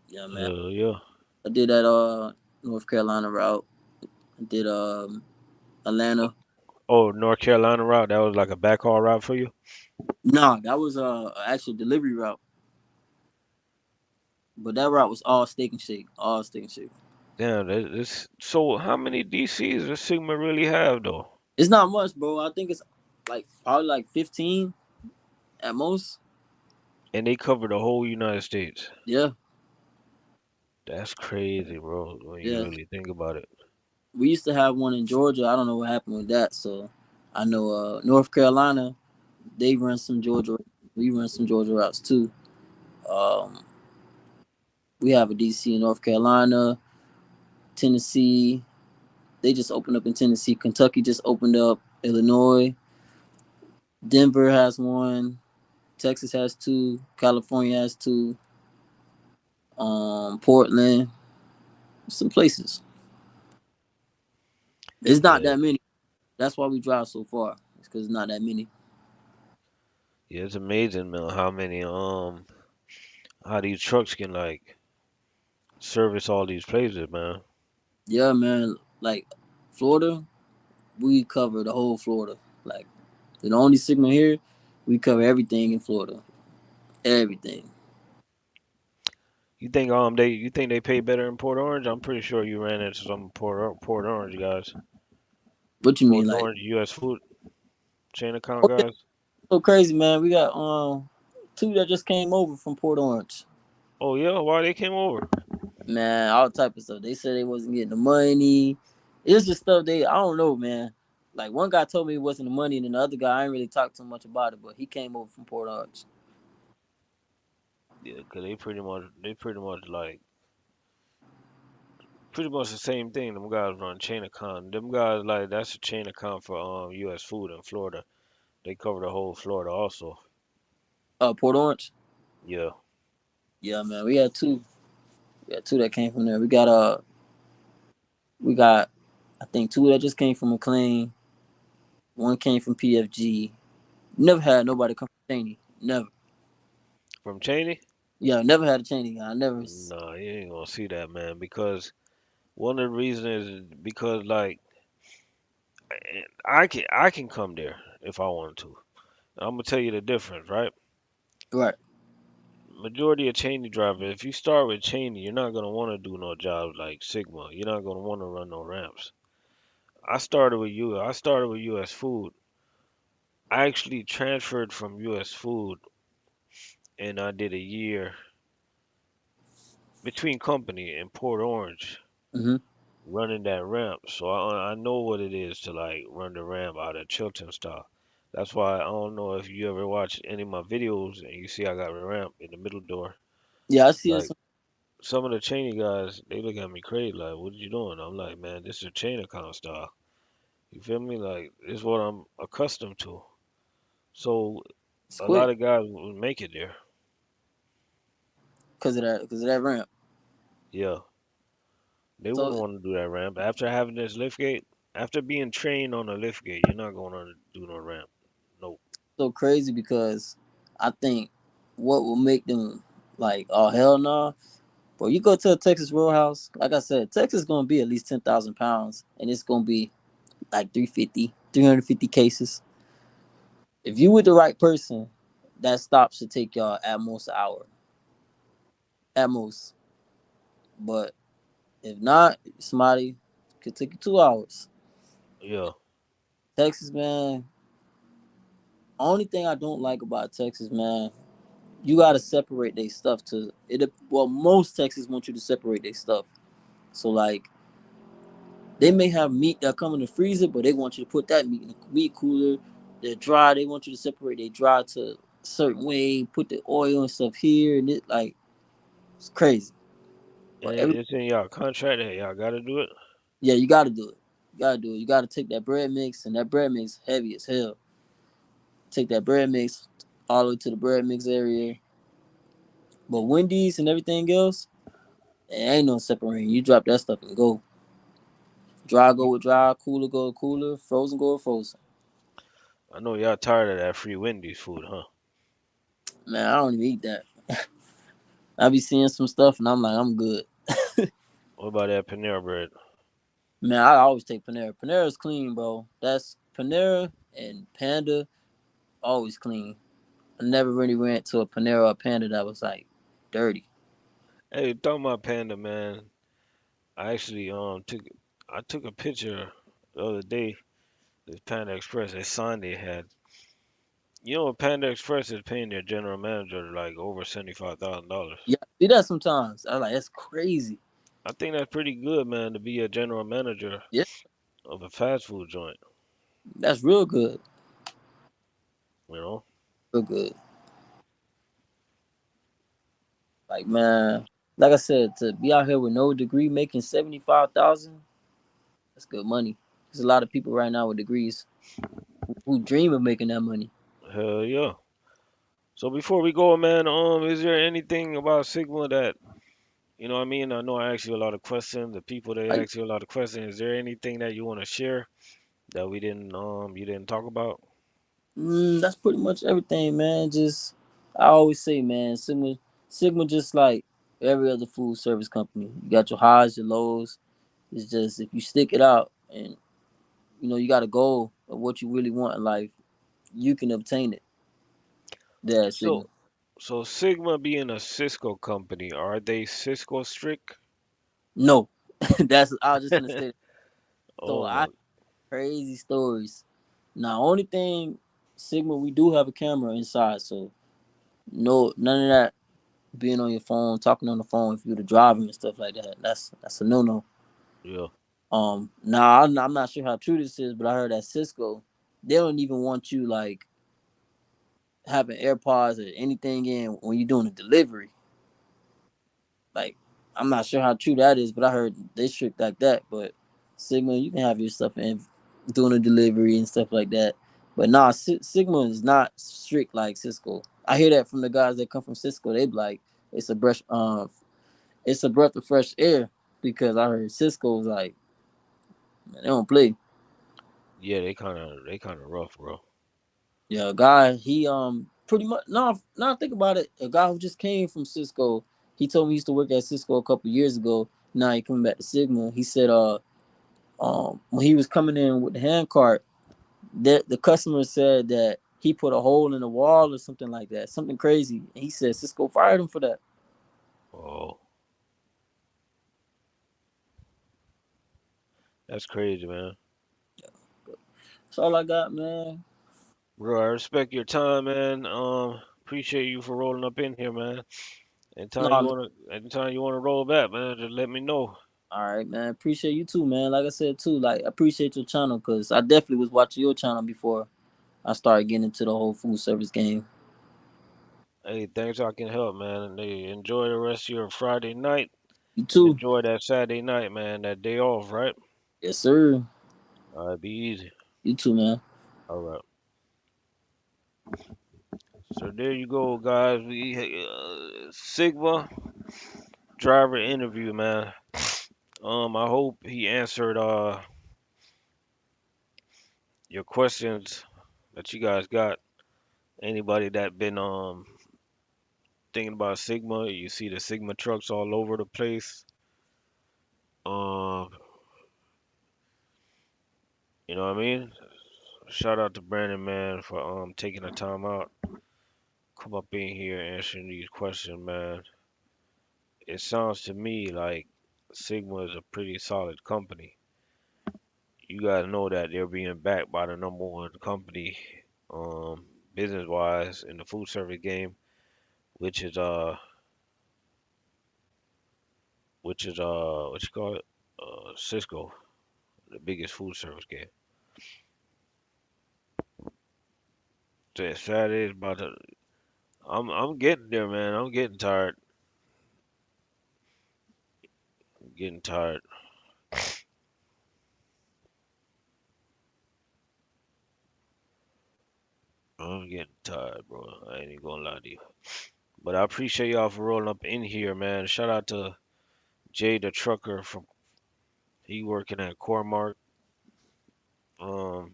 Yeah, man. Hell yeah. I did that North Carolina route. I did Atlanta. Oh, North Carolina route, that was like a backhaul route for you? Nah, that was a actual delivery route. But that route was all steak and shake. All steak and shake. Damn, this so how many DCs does Sigma really have though? It's not much, bro. I think it's like probably like 15 at most. And they cover the whole United States. Yeah, That's crazy, bro, when you yeah. really think about it. We used to have one in Georgia. I don't know what happened with that. So I know North Carolina, they run some Georgia. We run some Georgia routes too. Um, we have a DC in North Carolina, Tennessee. They just opened up in Tennessee. Kentucky just opened up. Illinois, Denver has one. Texas has two. California has two. Portland, some places. It's not Yeah, that many. That's why we drive so far. It's because it's not that many. yeah, it's amazing, man, how many how these trucks can like service all these places, man. Yeah, man. Like Florida, we cover the whole Florida. Like the only Sigma here, we cover everything in Florida. Everything. You think they pay better in Port Orange? I'm pretty sure you ran into some Port Orange guys. What you mean? Port Like, Orange US food chain account oh yeah, guys. so crazy, man. We got two that just came over from Port Orange. Oh yeah, why they came over? Man, all type of stuff. They said they wasn't getting the money. It's just stuff they I don't know, man. Like one guy told me it wasn't the money, and then the other guy I ain't really talked too much about it, but he came over from Port Orange. Yeah, 'cause they pretty much the same thing. Them guys run chain account. Them guys like that's a chain account for US food in Florida. They cover the whole Florida also. Port Orange. Yeah. Yeah, man. We had two. We had two that came from there. We got I think two that just came from McLean. One came from PFG. Never had nobody come from Cheney. Never. From Cheney? Yeah, never had a Cheney guy. I never. Nah, you ain't gonna see that, man. Because one of the reasons is because like I can come there if I want to. I'm gonna tell you the difference, right? Right. Majority of Cheney drivers, if you start with Cheney, you're not gonna want to do no jobs like Sigma. You're not gonna want to run no ramps. I started with US Food. I actually transferred from US Food and I did a year between company in Port Orange Mm-hmm. running that ramp. So I know what it is to like run the ramp out of Chilton style. That's why I don't know if you ever watch any of my videos and you see I got a ramp in the middle door. Yeah, I see it. Like some of the Cheney guys, they look at me crazy like, "What are you doing?" I'm like, "Man, this is a chain account style." You feel me? Like this is what I'm accustomed to. So It's a lot quick of guys would make it there. because of that ramp. Yeah, they So wouldn't want to do that ramp after having this lift gate. After being trained on a lift gate, you're not going to do no ramp. Nope. so crazy because I think what will make them like, oh hell no. But you go to a Texas Roadhouse, like I said, Texas gonna be at least 10,000 pounds, and it's gonna be like 350, 350 cases. If you with the right person, that stop should take y'all at most an hour, at most. But if not, somebody could take you 2 hours. Yeah. Texas, man. Only thing I don't like about Texas, man, you gotta separate their stuff to it. Well, most Texas want you to separate their stuff. So like, they may have meat that come in the freezer, but they want you to put that meat in the meat cooler. They're dry. They want you to separate. They dry to a certain way. Put the oil and stuff here, and it like it's crazy. And But every it's in y'all contract that y'all gotta do it. yeah, you gotta do it. You gotta do it. You gotta take that bread mix, and that bread mix heavy as hell. Take that bread mix all the way to the bread mix area. But Wendy's and everything else, it ain't no separating. You drop that stuff and go. Dry go You- with dry, cooler go with cooler, frozen go with frozen. I know y'all tired of that free Wendy's food, huh? Man, I don't even eat that. I be seeing some stuff and I'm like, I'm good. What about that Panera bread? Man, I always take Panera. Panera's clean, bro. That's Panera and Panda, always clean. I never really went to a Panera or Panda that was like dirty. Hey, talking about Panda, man. I actually I took a picture the other day. This Panda Express, a sign they had. You know, Panda Express is paying their general manager like over $75,000. Yeah, I see that sometimes. I like that's crazy. I think that's pretty good, man, to be a general manager Yeah, of a fast food joint. that's real good. You know, Real good. Like man, like I said, to be out here with no degree making 75,000, that's good money. There's a lot of people right now with degrees who dream of making that money. hell yeah. So before we go, man, is there anything about Sigma that you know what I mean? I know I asked you a lot of questions. The people they Like ask you a lot of questions. Is there anything that you want to share that we didn't you didn't talk about? that's pretty much everything, man. Just I always say, man, Sigma just like every other food service company. You got your highs, your lows. It's just if you stick it out and you got a goal of what you really want in life, you can obtain it. There, at Sigma. So so Sigma being a Cisco company, are they Cisco strict? No, that's I was just gonna say. That. So Oh I my, crazy stories. Now, only thing Sigma, we do have a camera inside, so no, none of that being on your phone, talking on the phone if you're the driver and stuff like that. That's a no no. yeah. Now I'm not sure how true this is, but I heard that Cisco, they don't even want you like having AirPods or anything in when you're doing a delivery. Like, I'm not sure how true that is, but I heard they strict like that. But Sigma, you can have your stuff in doing a delivery and stuff like that. But nah, Sigma is not strict like Cisco. I hear that from the guys that come from Cisco. They be like, it's a breath, it's a breath of fresh air because I heard Cisco was like, man, they don't play. Yeah, they kind of rough, bro. Yeah, a guy he pretty much no, now think about it. A guy who just came from Cisco, he told me he used to work at Cisco a couple years ago. Now he coming back to Sigma. He said when he was coming in with the hand cart, the customer said that he put a hole in the wall or something like that, something crazy. And he said Cisco fired him for that. Oh, that's crazy, man. That's all I got, man. Bro, I respect your time, man. Appreciate you for rolling up in here, man. No, man. Anytime you wanna roll back, man, just let me know. All right, man. Appreciate you too, man. Like I said too, like I appreciate your channel because I definitely was watching your channel before I started getting into the whole food service game. Hey, thanks I can help, man. And hey, enjoy the rest of your Friday night You and too. enjoy that Saturday night, man. That day off, right? Yes, sir. All right, be easy. You too, man. All right. So there you go, guys. Sigma driver interview, man. I hope he answered your questions that you guys got. Anybody that been thinking about Sigma, you see the Sigma trucks all over the place. Um, you know what I mean? Shout out to Brandon, man, for taking the time out, come up in here answering these questions, man. It sounds to me like Sigma is a pretty solid company. You gotta know that they're being backed by the number one company, um, business wise in the food service game, which is what you call it, Cisco, the biggest food service game. So Saturday is about to. I'm getting there, man. I'm getting tired. I'm getting tired. I'm getting tired, bro. I ain't even gonna lie to you. But I appreciate y'all for rolling up in here, man. Shout out to Jay the trucker from he working at Cormark. Um,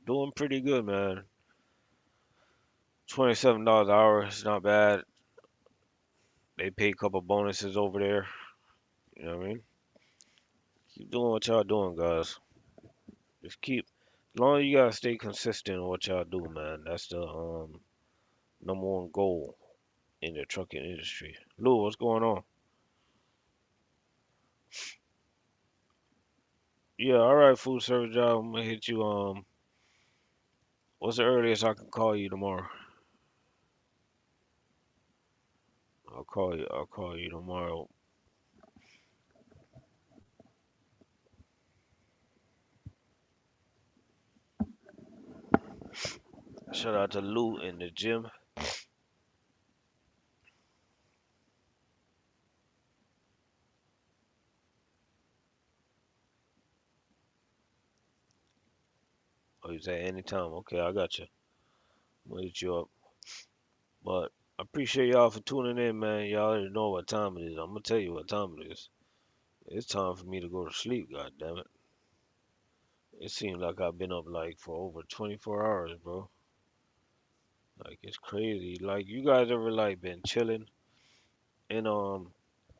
doing pretty good, man. $27 an hour. It's not bad. They pay a couple bonuses over there. You know what I mean? Keep doing what y'all doing, guys. Just keep. As long as you gotta stay consistent in what y'all do, man. That's the number one goal in the trucking industry. Lou, what's going on? Yeah, all right, food service job. I'm gonna hit you. What's the earliest I can call you tomorrow? I'll call you. I'll call you tomorrow. Shout out to Lou in the gym. Oh, you say anytime. Okay, I got you. I'm gonna hit you up. But I appreciate y'all for tuning in, man. Y'all already know what time it is. I'm gonna tell you what time it is. It's time for me to go to sleep. God damn it! It seems like I've been up like for over 24 hours, bro. Like it's crazy. Like you guys ever like been chilling and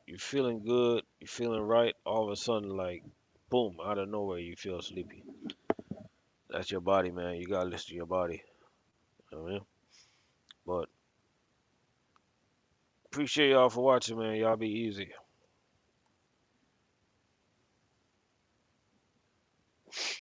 you're feeling good, you're feeling right, all of a sudden like boom, out of nowhere you feel sleepy. That's your body, man. You gotta listen to your body. You know what I mean? But appreciate y'all for watching, man. Y'all be easy.